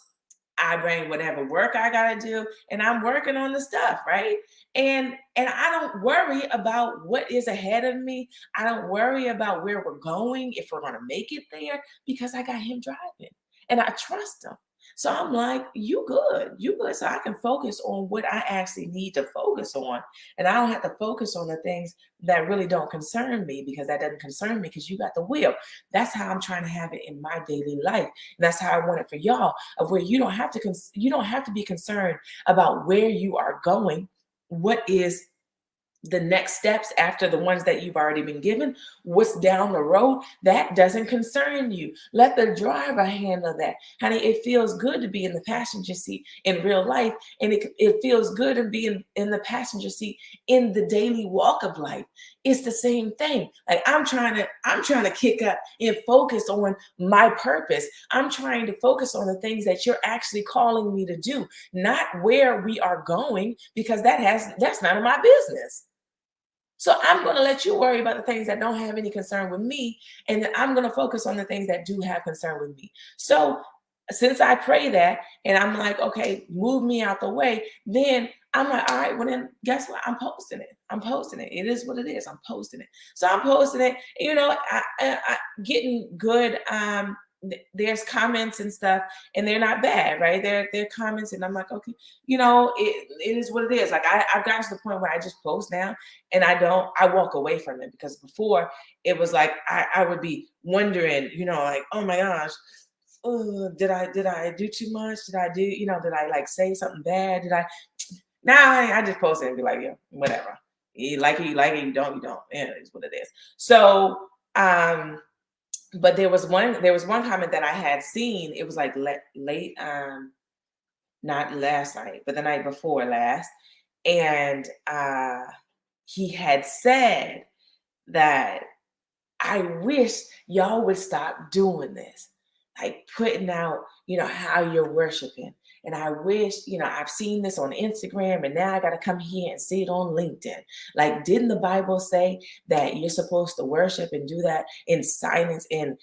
I bring whatever work I gotta do, and I'm working on the stuff, right? And I don't worry about what is ahead of me. I don't worry about where we're going, if we're gonna make it there, because I got him driving and I trust him. So I'm like, you good, you good. So I can focus on what I actually need to focus on. And I don't have to focus on the things that really don't concern me, because that doesn't concern me because you got the will. That's how I'm trying to have it in my daily life. And that's how I want it for y'all, of where you don't have to you don't have to be concerned about where you are going. What is the next steps after the ones that you've already been given? What's down the road? That doesn't concern you. Let the driver handle that. Honey, it feels good to be in the passenger seat in real life, and it feels good to be in the passenger seat in the daily walk of life. It's the same thing. Like, I'm trying to kick up and focus on my purpose. I'm trying to focus on the things that you're actually calling me to do, not where we are going, because that's none of my business. So I'm going to let you worry about the things that don't have any concern with me, and then I'm going to focus on the things that do have concern with me. So since I pray that, and I'm like, okay, move me out the way, then I'm like, all right, well then guess what? I'm posting it. I'm posting it. It is what it is. I'm posting it. So I'm posting it. You know, I getting good. There's comments and stuff, and they're not bad, right? They're comments, and I'm like, okay, you know, it is what it is. Like, I've gotten to the point where I just post now, and I walk away from it, because before it was like I would be wondering, you know, like, oh my gosh, did I do too much? Did I do, you know, did I like say something bad? Did I? Now I just post it and be like, yeah, whatever. You like it, you don't, you don't. Yeah, it's what it is. So but there was one comment that I had seen. It was like late, not last night, but the night before last. And he had said that, I wish y'all would stop doing this, like putting out, you know, how you're worshiping. And I wish, you know, I've seen this on Instagram, and now I got to come here and see it on LinkedIn. Like, didn't the Bible say that you're supposed to worship and do that in silence and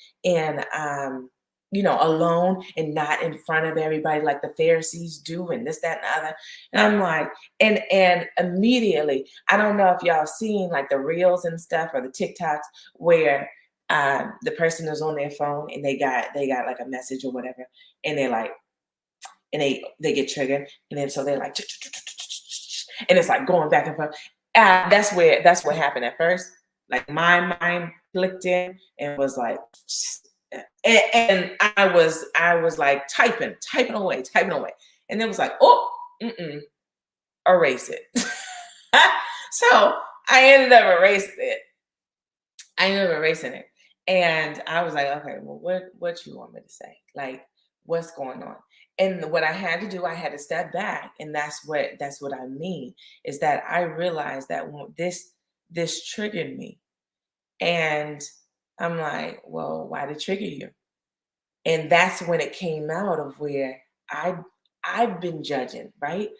you know, alone, and not in front of everybody like the Pharisees do, and this, that, and the other? And I'm like, and immediately, I don't know if y'all seen like the reels and stuff, or the TikToks, where the person is on their phone, and they got like a message or whatever, and they're like, and they get triggered, and then so they're like, and it's like going back and forth. That's what happened at first. Like, my mind clicked in and was like, and I was like typing away, and it was like, oh, erase it. So I ended up erasing it. And I was like, okay, well, what you want me to say? Like, what's going on? And what I had to do, I had to step back. And that's what I mean, is that I realized that this triggered me. And I'm like, well, why did it trigger you? And that's when it came out of where I've been judging, right?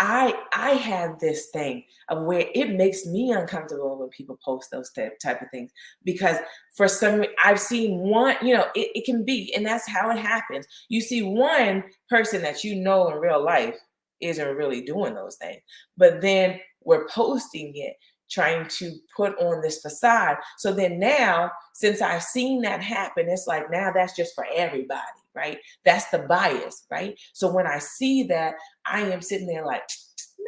I have this thing of where it makes me uncomfortable when people post those type of things, because for some, I've seen one, you know, it can be, and that's how it happens. You see one person that you know in real life isn't really doing those things, but then we're posting it, trying to put on this facade. So then now, since I've seen that happen, it's like, now that's just for everybody, right? That's the bias, right? So when I see that, I am sitting there like,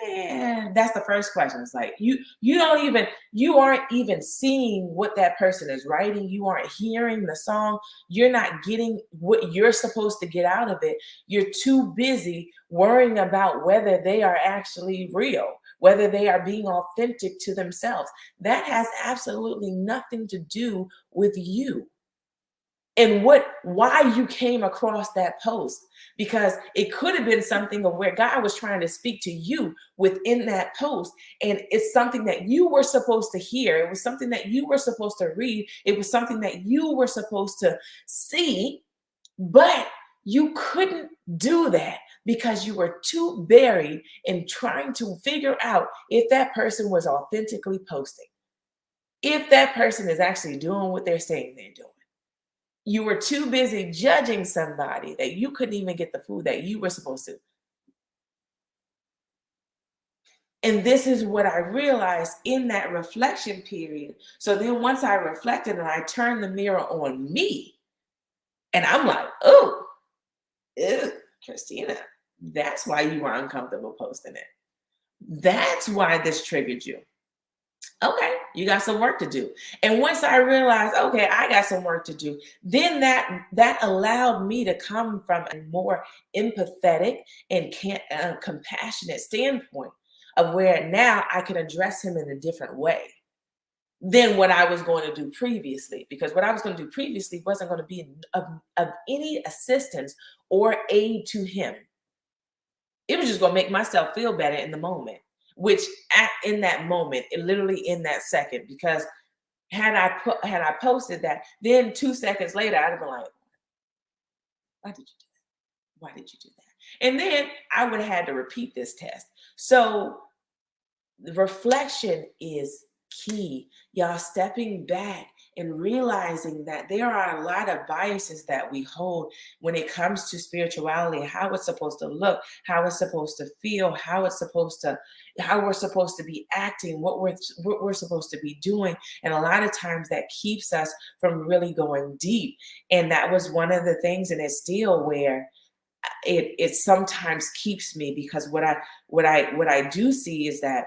man, that's the first question. It's like you aren't even seeing what that person is writing. You aren't hearing the song. You're not getting what you're supposed to get out of it. You're too busy worrying about whether they are actually real, whether they are being authentic to themselves. That has absolutely nothing to do with you and why you came across that post, because it could have been something of where God was trying to speak to you within that post, and it's something that you were supposed to hear. It was something that you were supposed to read. It was something that you were supposed to see, but you couldn't do that because you were too buried in trying to figure out if that person was authentically posting, if that person is actually doing what they're saying they're doing. You were too busy judging somebody that you couldn't even get the food that you were supposed to. And this is what I realized in that reflection period. So then once I reflected and I turned the mirror on me, and I'm like, oh, ew, Christina, that's why you were uncomfortable posting it. That's why this triggered you. Okay, you got some work to do. And once I realized, okay, I got some work to do, then that allowed me to come from a more empathetic and compassionate standpoint of where now I can address him in a different way than what I was going to do previously. Because what I was going to do previously wasn't going to be of any assistance or aid to him. It was just going to make myself feel better in the moment, which in that moment, literally in that second, because had I posted that, then 2 seconds later, I'd have been like, why did you do that? Why did you do that? And then I would have had to repeat this test. So the reflection is key. Y'all stepping back and realizing that there are a lot of biases that we hold when it comes to spirituality, how it's supposed to look, how it's supposed to feel, how we're supposed to be acting, what we're supposed to be doing. And a lot of times that keeps us from really going deep. And that was one of the things, and it's still where it sometimes keeps me, because what I do see is that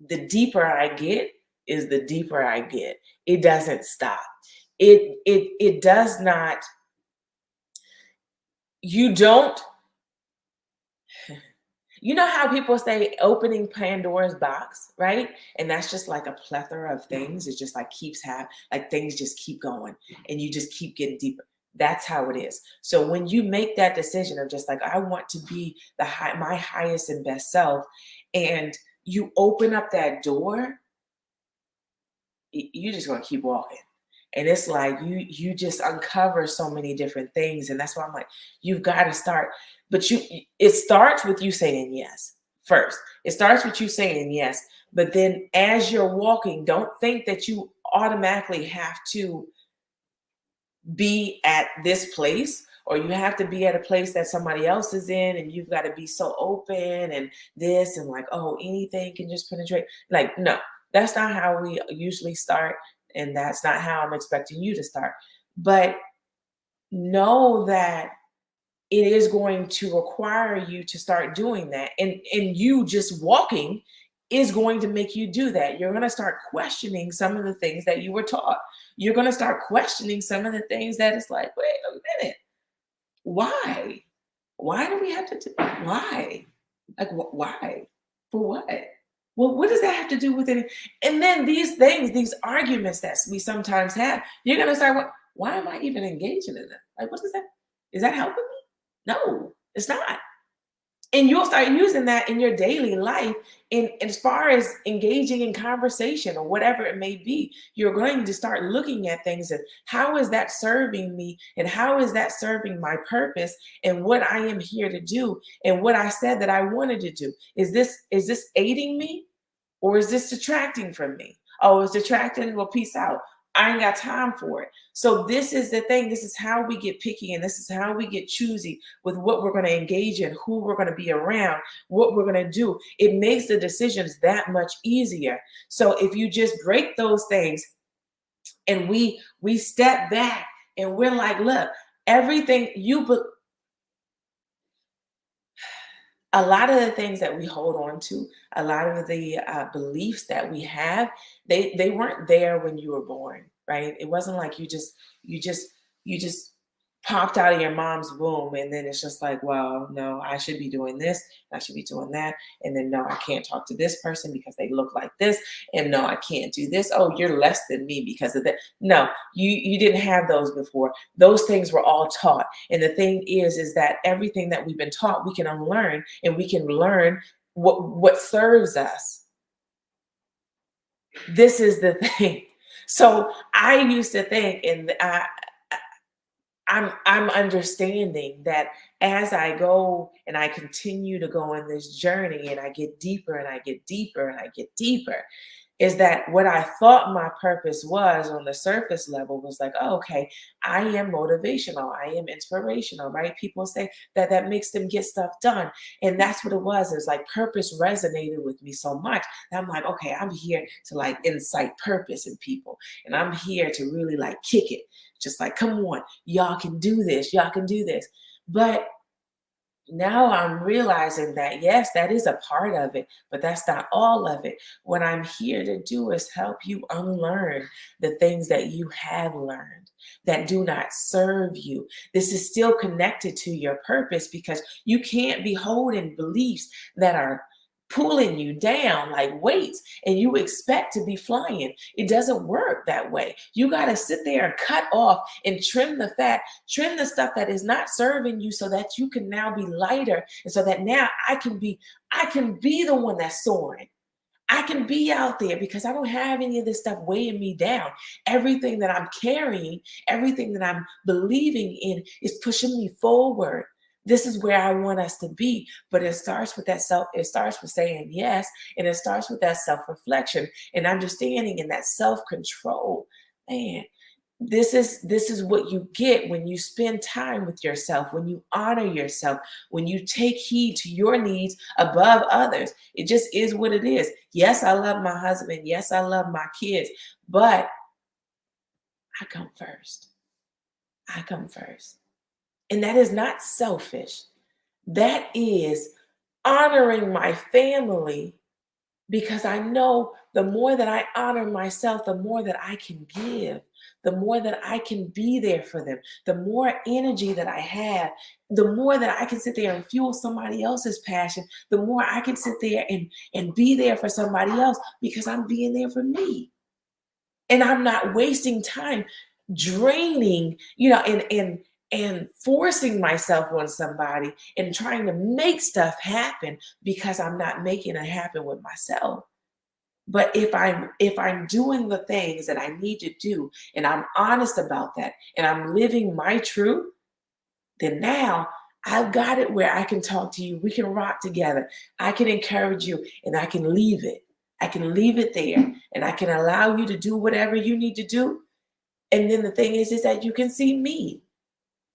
the deeper I get is the deeper I get. It doesn't stop. It does not. You don't. You know how people say opening Pandora's box, right? And that's just like a plethora of things. It just like like things just keep going and you just keep getting deeper. That's how it is. So when you make that decision of just like, I want to be my highest and best self, and you open up that door, you're just gonna keep walking. And it's like you just uncover so many different things. And that's why I'm like, you've got to start. But it starts with you saying yes first. It starts with you saying yes. But then as you're walking, don't think that you automatically have to be at this place, or you have to be at a place that somebody else is in, and you've got to be so open and this and like, oh, anything can just penetrate. Like, no, that's not how we usually start. And that's not how I'm expecting you to start. But know that it is going to require you to start doing that. And you just walking is going to make you do that. You're going to start questioning some of the things that you were taught. You're going to start questioning some of the things that it's like, wait a minute. Why? Why do we have to do why? Like, why? For what? Well, what does that have to do with it? And then these things, these arguments that we sometimes have, you're going to start, why am I even engaging in that? Like, what is that? Is that helping me? No, it's not. And you'll start using that in your daily life. And as far as engaging in conversation or whatever it may be, you're going to start looking at things and how is that serving me? And how is that serving my purpose and what I am here to do and what I said that I wanted to do? Is this aiding me or is this detracting from me? Oh, it's detracting? Well, peace out. I ain't got time for it. So this is the thing. This is how we get picky, and this is how we get choosy with what we're going to engage in, who we're going to be around, what we're going to do. It makes the decisions that much easier. So if you just break those things and we step back and we're like, look, everything a lot of the things that we hold on to, a lot of the beliefs that we have, they weren't there when you were born, right? It wasn't like you just you just popped out of your mom's womb and then it's just like, well, no, I should be doing this, I should be doing that, and then no, I can't talk to this person because they look like this, and no, I can't do this. Oh, you're less than me because of that. No, you didn't have those before. Those things were all taught. And the thing is that everything that we've been taught, we can unlearn and we can learn what serves us. This is the thing. So I used to think, and I'm understanding that as I go and I continue to go on this journey and I get deeper and I get deeper and I get deeper, is that what I thought my purpose was on the surface level was like, oh, okay, I am motivational, I am inspirational, right? People say that that makes them get stuff done. And that's what it was. It's like purpose resonated with me so much that I'm like, okay, I'm here to like incite purpose in people. And I'm here to really like kick it. Just like, come on, y'all can do this, y'all can do this. But now I'm realizing that yes, that is a part of it, but that's not all of it. What I'm here to do is help you unlearn the things that you have learned that do not serve you. This is still connected to your purpose because you can't be holding beliefs that are pulling you down like weights and you expect to be flying. It doesn't work that way. You got to sit there and cut off and trim the fat, trim the stuff that is not serving you so that you can now be lighter and so that now I can be the one that's soaring. I can be out there because I don't have any of this stuff weighing me down. Everything that I'm carrying, everything that I'm believing in is pushing me forward. This is where I want us to be. But it starts with it starts with saying yes, and it starts with that self-reflection and understanding and that self-control. Man, this is what you get when you spend time with yourself, when you honor yourself, when you take heed to your needs above others. It just is what it is. Yes, I love my husband. Yes, I love my kids, but I come first. I come first. And that is not selfish. That is honoring my family because I know the more that I honor myself, the more that I can give, the more that I can be there for them, the more energy that I have, the more that I can sit there and fuel somebody else's passion, the more I can sit there and be there for somebody else because I'm being there for me. And I'm not wasting time draining, and forcing myself on somebody and trying to make stuff happen because I'm not making it happen with myself. But if I'm doing the things that I need to do and I'm honest about that and I'm living my truth, then now I've got it where I can talk to you. We can rock together. I can encourage you and I can leave it. I can leave it there and I can allow you to do whatever you need to do. And then the thing is that you can see me.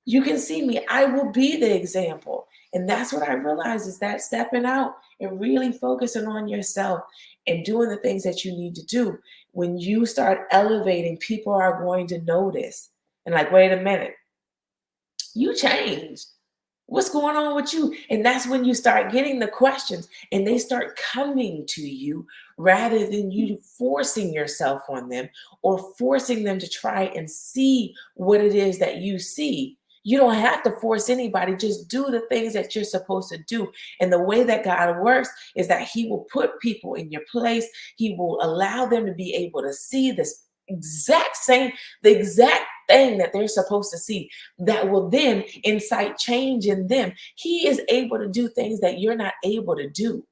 You can see me. I will be the example. And that's what I realized is that stepping out and really focusing on yourself and doing the things that you need to do. When you start elevating, people are going to notice. And like, wait a minute, you changed. What's going on with you? And that's when you start getting the questions and they start coming to you rather than you forcing yourself on them or forcing them to try and see what it is that you see. You don't have to force anybody, just do the things that you're supposed to do. And the way that God works is that He will put people in your place, He will allow them to be able to see the exact thing that they're supposed to see that will then incite change in them. He is able to do things that you're not able to do.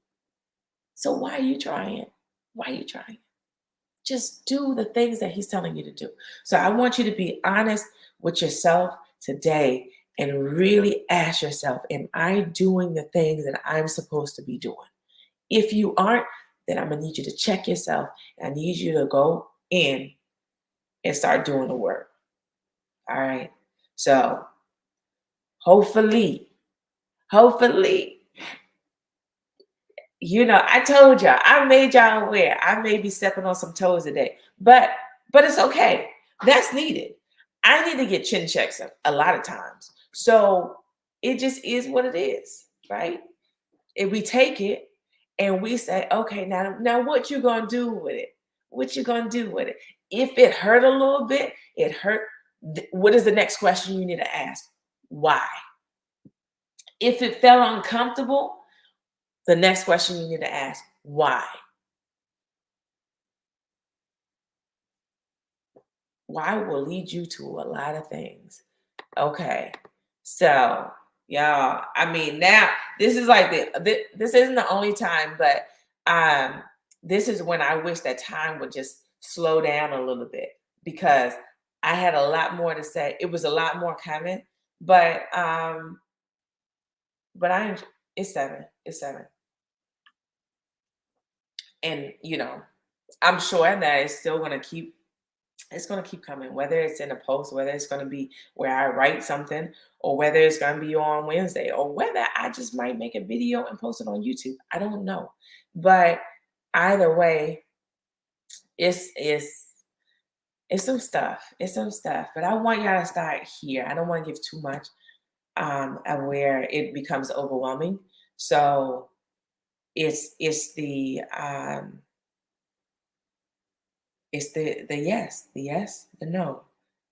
So why are you trying? Why are you trying? Just do the things that He's telling you to do. So I want you to be honest with yourself today and really ask yourself, am I doing the things that I'm supposed to be doing? If you aren't, then I'm going to need you to check yourself. I need you to go in and start doing the work. All right. So hopefully, hopefully, I told y'all, I made y'all aware. I may be stepping on some toes today, but it's okay. That's needed. I need to get chin checks a lot of times. So it just is what it is, right? If we take it and we say, okay, now what you gonna do with it? What you gonna do with it? If it hurt a little bit, it hurt. What is the next question you need to ask? Why? If it felt uncomfortable, the next question you need to ask, why? Why will lead you to a lot of things. Okay. So, y'all, I mean, now this is like this isn't the only time, but um this is when I wish that time would just slow down a little bit because I had a lot more to say. It was a lot more coming, but it's 7. It's 7. And I'm sure that it's going to keep coming, whether it's in a post, whether it's going to be where I write something, or whether it's going to be on Wednesday, or whether I just might make a video and post it on YouTube. I don't know. But either way, it's it's it's some stuff. It's some stuff. But I want y'all to start here. I don't want to give too much of where it becomes overwhelming. So it's the yes, the no.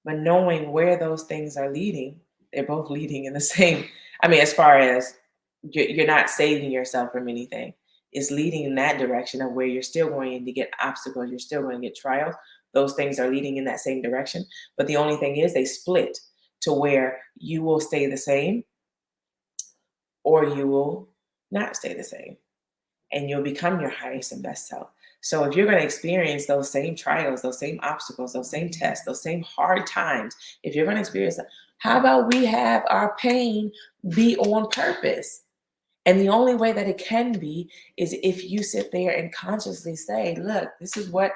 But knowing where those things are leading, they're both leading in the same. I mean, as far as you're not saving yourself from anything, it's leading in that direction of where you're still going to get obstacles, you're still going to get trials. Those things are leading in that same direction. But the only thing is, they split to where you will stay the same or you will not stay the same, and you'll become your highest and best self. So if you're going to experience those same trials, those same obstacles, those same tests, those same hard times, if you're going to experience that, how about we have our pain be on purpose? And the only way that it can be is if you sit there and consciously say, look, this is what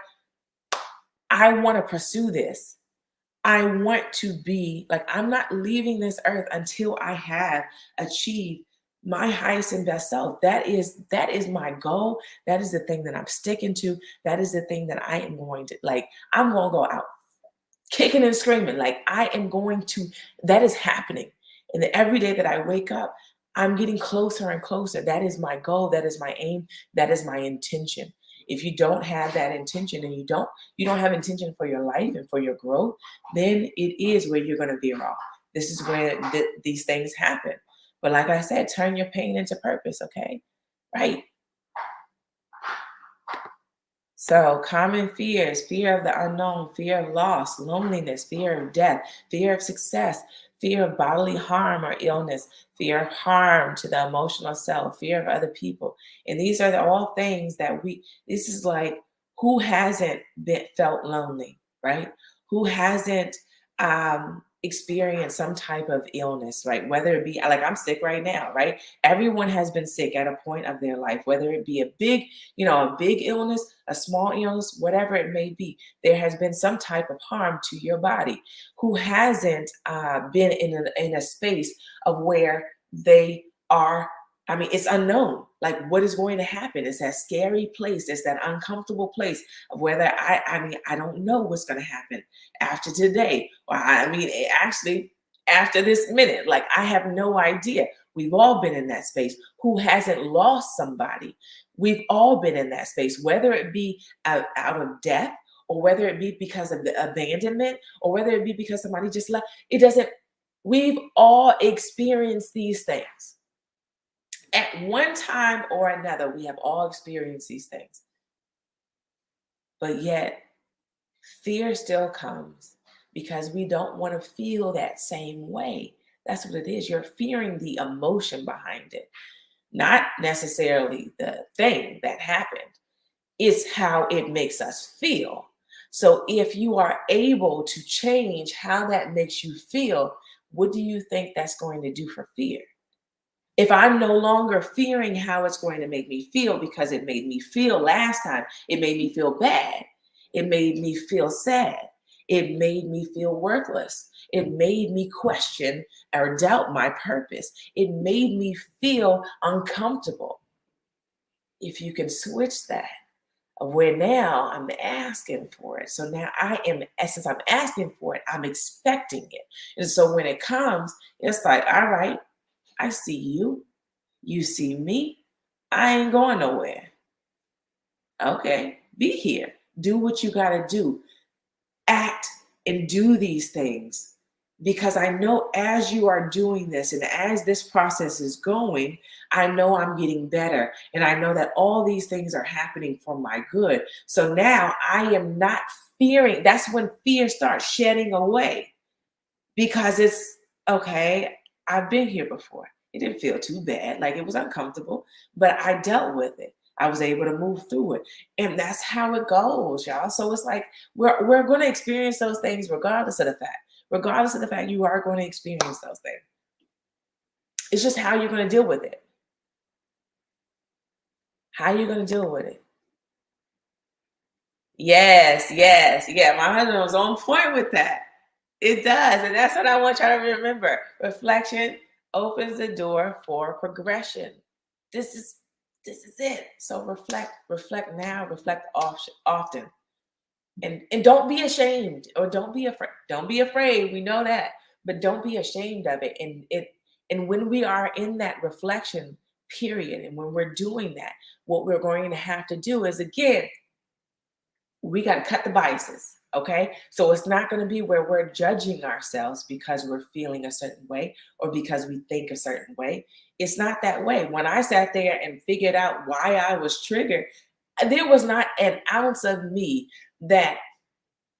I want to pursue this. I want to be like, I'm not leaving this earth until I have achieved my highest and best self. That is my goal. That is the thing that I'm sticking to. That is the thing that I am going to like. I'm going to go out kicking and screaming. Like I am going to, that is happening. And every day that I wake up, I'm getting closer and closer. That is my goal. That is my aim. That is my intention. If you don't have that intention and you don't have intention for your life and for your growth, then it is where you're going to veer off. This is where these things happen. But like I said, turn your pain into purpose, okay? Right. So, common fears: fear of the unknown, fear of loss, loneliness, fear of death, fear of success, fear of bodily harm or illness, fear of harm to the emotional self, fear of other people. And these are all things that this is like, who hasn't felt lonely, right? Who hasn't experienced some type of illness, right? Whether it be like I'm sick right now, right? Everyone has been sick at a point of their life, whether it be a big illness, a small illness, whatever it may be. There has been some type of harm to your body. Who hasn't been in a space of where they are? I mean, it's unknown. Like what is going to happen? It's that scary place. It's that uncomfortable place of whether I don't know what's going to happen after today, or actually after this minute. Like I have no idea. We've all been in that space. Who hasn't lost somebody? We've all been in that space, whether it be out of death, or whether it be because of the abandonment, or whether it be because somebody just left. It doesn't, we've all experienced these things. At one time or another, we have all experienced these things. But yet, fear still comes because we don't want to feel that same way. That's what it is. You're fearing the emotion behind it, not necessarily the thing that happened. It's how it makes us feel. So if you are able to change how that makes you feel, what do you think that's going to do for fear? If I'm no longer fearing how it's going to make me feel because it made me feel last time, it made me feel bad. It made me feel sad. It made me feel worthless. It made me question or doubt my purpose. It made me feel uncomfortable. If you can switch that, of where now I'm asking for it. So now since I'm asking for it, I'm expecting it. And so when it comes, it's like, all right, I see you. You see me. I ain't going nowhere. Okay, be here. Do what you got to do. Act and do these things, because I know as you are doing this and as this process is going, I know I'm getting better, and I know that all these things are happening for my good. So now I am not fearing. That's when fear starts shedding away, because it's okay. I've been here before. It didn't feel too bad. Like, it was uncomfortable, but I dealt with it. I was able to move through it. And that's how it goes, y'all. So it's like we're going to experience those things regardless of the fact. Regardless of the fact, you are going to experience those things. It's just how you're going to deal with it. How you're going to deal with it. Yes, yes, yeah. My husband was on point with that. It does. And that's what I want y'all to remember. Reflection opens the door for progression. This is this is it. So reflect now, reflect often. And don't be ashamed, or don't be afraid. Don't be afraid. We know that. But don't be ashamed of it. And when we are in that reflection period, and when we're doing that, what we're going to have to do is, again, we got to cut the biases. Okay. So it's not going to be where we're judging ourselves because we're feeling a certain way or because we think a certain way. It's not that way. When I sat there and figured out why I was triggered, there was not an ounce of me that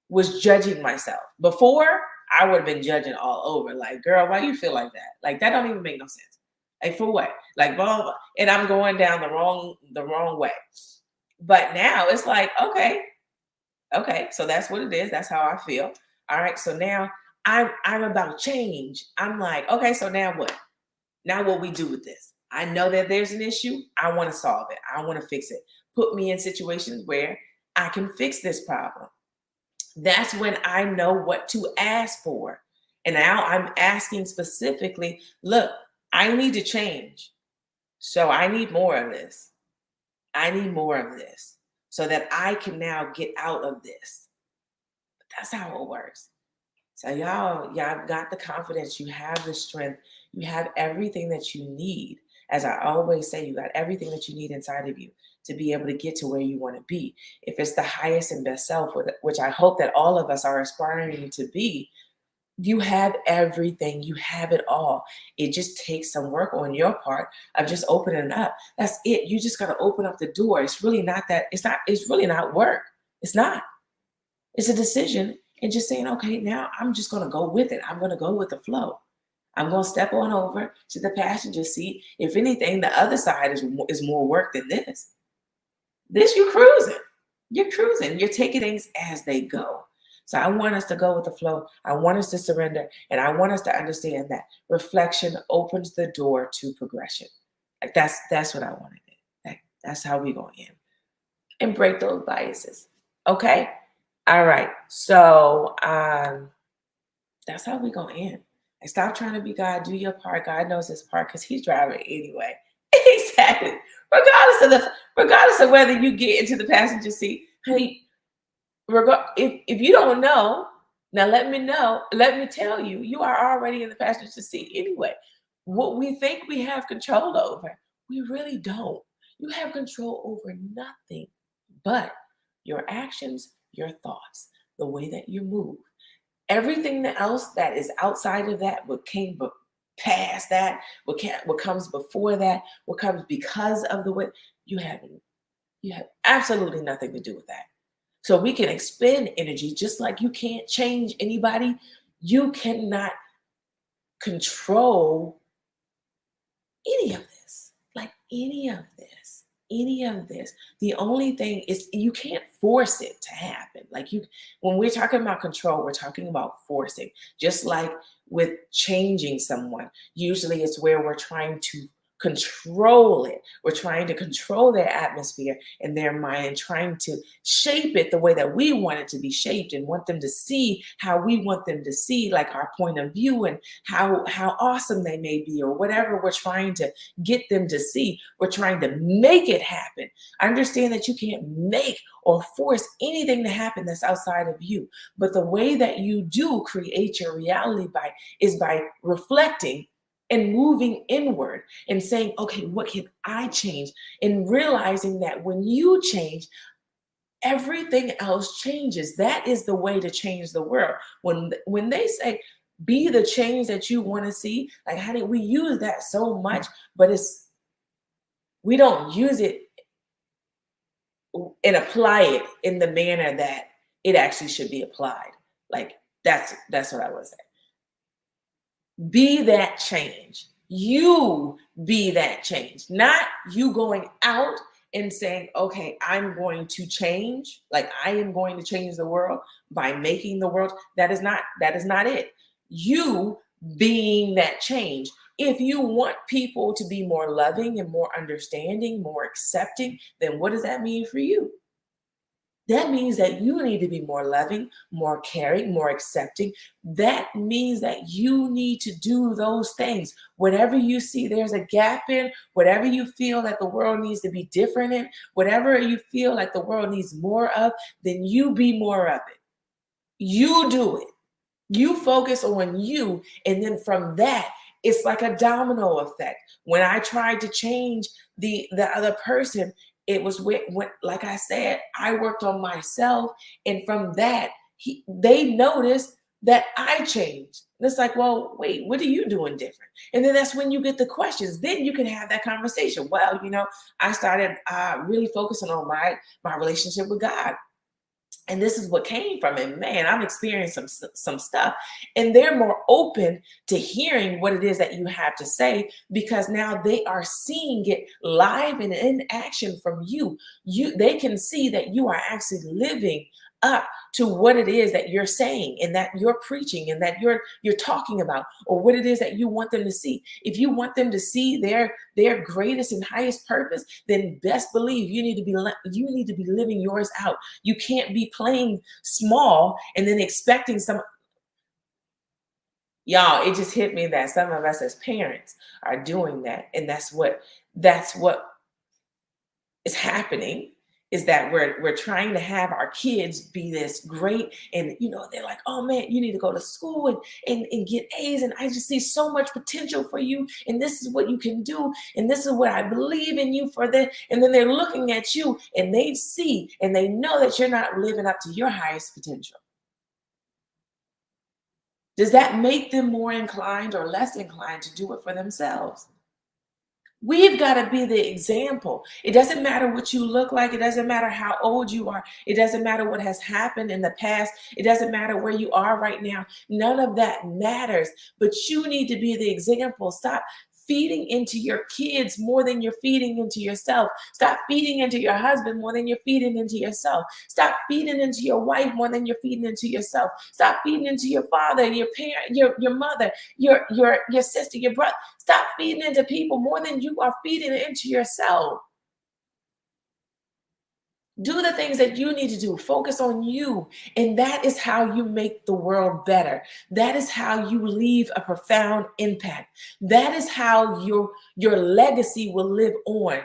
was judging myself. Before, I would have been judging all over. Like, girl, why you feel like that? Like, that don't even make no sense. Like, for what? Like, blah, blah, blah. And I'm going down the wrong way. But now it's like, okay, so that's what it is. That's how I feel. All right, so now I'm about change. I'm like, okay, so now what? Now what we do with this? I know that there's an issue. I want to solve it. I want to fix it. Put me in situations where I can fix this problem. That's when I know what to ask for. And now I'm asking specifically, look, I need to change. So I need more of this. I need more of this so that I can now get out of this. That's how it works. So y'all got the confidence, you have the strength, you have everything that you need. As I always say, you got everything that you need inside of you to be able to get to where you want to be. If it's the highest and best self, which I hope that all of us are aspiring to be, you have everything, you have it all. It just takes some work on your part of just opening it up. That's it. You just got to open up the door. It's really not that, it's really not work. It's not. It's a decision, and just saying, okay, now I'm just going to go with it. I'm going to go with the flow. I'm going to step on over to the passenger seat. If anything, the other side is more work than this. This, you're cruising. You're cruising. You're taking things as they go. So I want us to go with the flow. I want us to surrender. And I want us to understand that reflection opens the door to progression. Like, that's what I want to do. That's how we going to end. And break those biases. Okay? All right. So that's how we gonna end. And stop trying to be God. Do your part. God knows his part because he's driving anyway. Exactly. Regardless of whether you get into the passenger seat, honey. If you don't know, now let me know. Let me tell you, you are already in the passenger seat anyway. What we think we have control over, we really don't. You have control over nothing but your actions, your thoughts, the way that you move. Everything else that is outside of that, what came past that, what comes before that, what comes because of the way, you have absolutely nothing to do with that. So we can expend energy just like you can't change anybody. You cannot control any of this, like any of this, any of this. The only thing is you can't force it to happen. Like, when we're talking about control, we're talking about forcing. Just like with changing someone, usually it's where we're trying to control it. We're trying to control their atmosphere and their mind, trying to shape it the way that we want it to be shaped and want them to see how we want them to see, like our point of view and how awesome they may be, or whatever we're trying to get them to see. We're trying to make it happen. Understand that you can't make or force anything to happen that's outside of you. But the way that you do create your reality is by reflecting and moving inward and saying, okay, what can I change? And realizing that when you change, everything else changes. That is the way to change the world. When they say be the change that you want to see, like honey, we use that so much, but it's we don't use it and apply it in the manner that it actually should be applied. Like that's what I was saying. Be that change. You be that change, not you going out and saying, okay, I'm going to change. Like I am going to change the world by making the world. That is not it. You being that change. If you want people to be more loving and more understanding, more accepting, then what does that mean for you? That means that you need to be more loving, more caring, more accepting. That means that you need to do those things. Whatever you see there's a gap in, whatever you feel that the world needs to be different in, whatever you feel like the world needs more of, then you be more of it. You do it. You focus on you. And then from that, it's like a domino effect. When I tried to change the other person, it was when like I said, I worked on myself. And from that, they noticed that I changed. And it's like, well, wait, what are you doing different? And then that's when you get the questions. Then you can have that conversation. Well, I started really focusing on my relationship with God, and this is what came from it. Man, I'm experiencing some stuff, and they're more open to hearing what it is that you have to say, because now they are seeing it live and in action from you. They can see that you are actually living up to what it is that you're saying and that you're preaching and that you're talking about, or what it is that you want them to see. If you want them to see their greatest and highest purpose, then best believe you need to be living yours out. You can't be playing small and then expecting some. Y'all, it just hit me that some of us as parents are doing that, and that's what is happening, is that we're trying to have our kids be this great, and they're like, oh man, you need to go to school and get A's, and I just see so much potential for you, and this is what you can do, and this is what I believe in you for. That, and then they're looking at you and they see and they know that you're not living up to your highest potential. Does that make them more inclined or less inclined to do it for themselves? We've got to be the example. It doesn't matter what you look like. It doesn't matter how old you are. It doesn't matter what has happened in the past. It doesn't matter where you are right now. None of that matters. But you need to be the example. Stop feeding into your kids more than you're feeding into yourself. Stop feeding into your husband more than you're feeding into yourself. Stop feeding into your wife more than you're feeding into yourself. Stop feeding into your father, your parent, your mother, your sister, your brother. Stop feeding into people more than you are feeding into yourself. Do the things that you need to do. Focus on you. And that is how you make the world better. That is how you leave a profound impact. That is how your legacy will live on.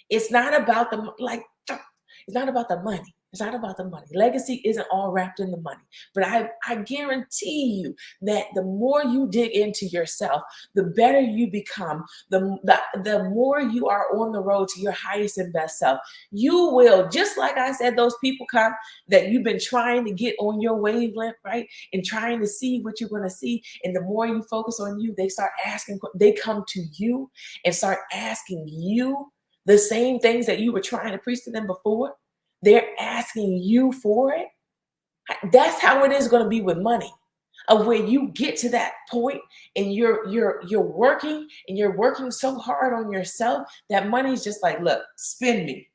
It's not about it's not about the money. It's not about the money. Legacy isn't all wrapped in the money. But I guarantee you that the more you dig into yourself, the better you become, the more you are on the road to your highest and best self. You will, just like I said, those people come that you've been trying to get on your wavelength, right? And trying to see what you're going to see. And the more you focus on you, they come to you and start asking you the same things that you were trying to preach to them before. They're asking you for it. That's how it is going to be with money. Of where you get to that point and you're working and you're working so hard on yourself that money's just like, look, spend me.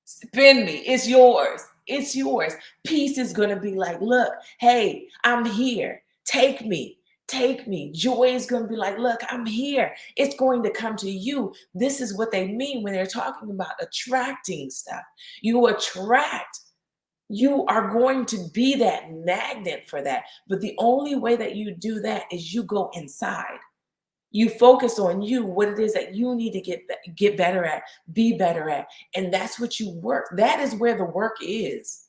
Spend me. It's yours. It's yours. Peace is going to be like, look, hey, I'm here. Take me. Take me. Joy is going to be like, look, I'm here. It's going to come to you. This is what they mean when they're talking about attracting stuff. You attract. You are going to be that magnet for that. But the only way that you do that is you go inside. You focus on you, what it is that you need to get better at, be better at. And that's what you work. That is where the work is,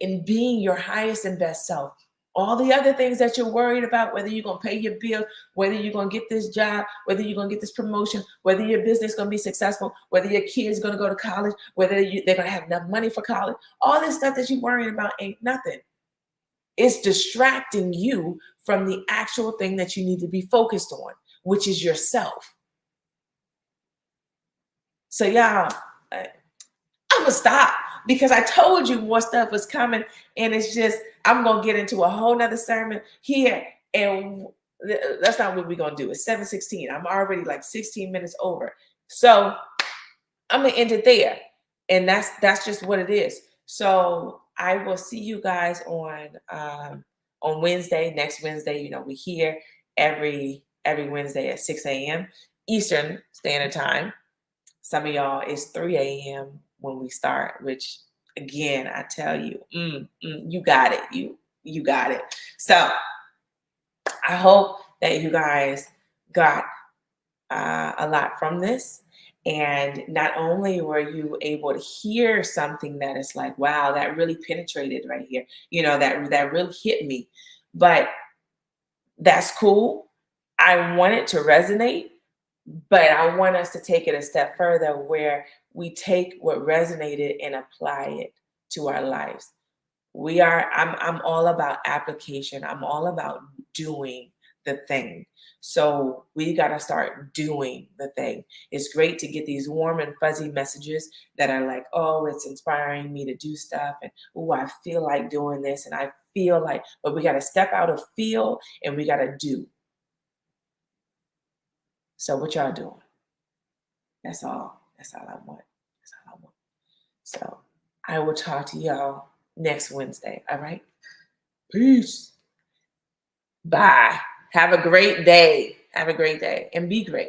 in being your highest and best self. All the other things that you're worried about, whether you're going to pay your bills, whether you're going to get this job, whether you're going to get this promotion, whether your business is going to be successful, whether your kids going to go to college, whether they're going to have enough money for college, all this stuff that you're worrying about ain't nothing. It's distracting you from the actual thing that you need to be focused on, which is yourself. So y'all, I'm going to stop because I told you more stuff was coming, and it's just, I'm going to get into a whole nother sermon here, and that's not what we're going to do. It's 7:16. I'm already like 16 minutes over. So I'm going to end it there, and that's just what it is. So I will see you guys on Wednesday, next Wednesday. You know, we're here every Wednesday at 6 a.m. Eastern Standard Time. Some of y'all, it's 3 a.m. when we start, which again, I tell you, you got it. You got it. So I hope that you guys got a lot from this. And not only were you able to hear something that is like, wow, that really penetrated right here, you know, that really hit me, but that's cool. I want it to resonate, but I want us to take it a step further where we take what resonated and apply it to our lives. I'm all about application. I'm all about doing the thing. So we got to start doing the thing. It's great to get these warm and fuzzy messages that are like, oh, it's inspiring me to do stuff. And, oh, I feel like doing this. And I feel like, but we got to step out of feel and we got to do. So what y'all doing? That's all. That's all I want. That's all I want. So I will talk to y'all next Wednesday. All right? Peace. Bye. Have a great day. Have a great day and be great.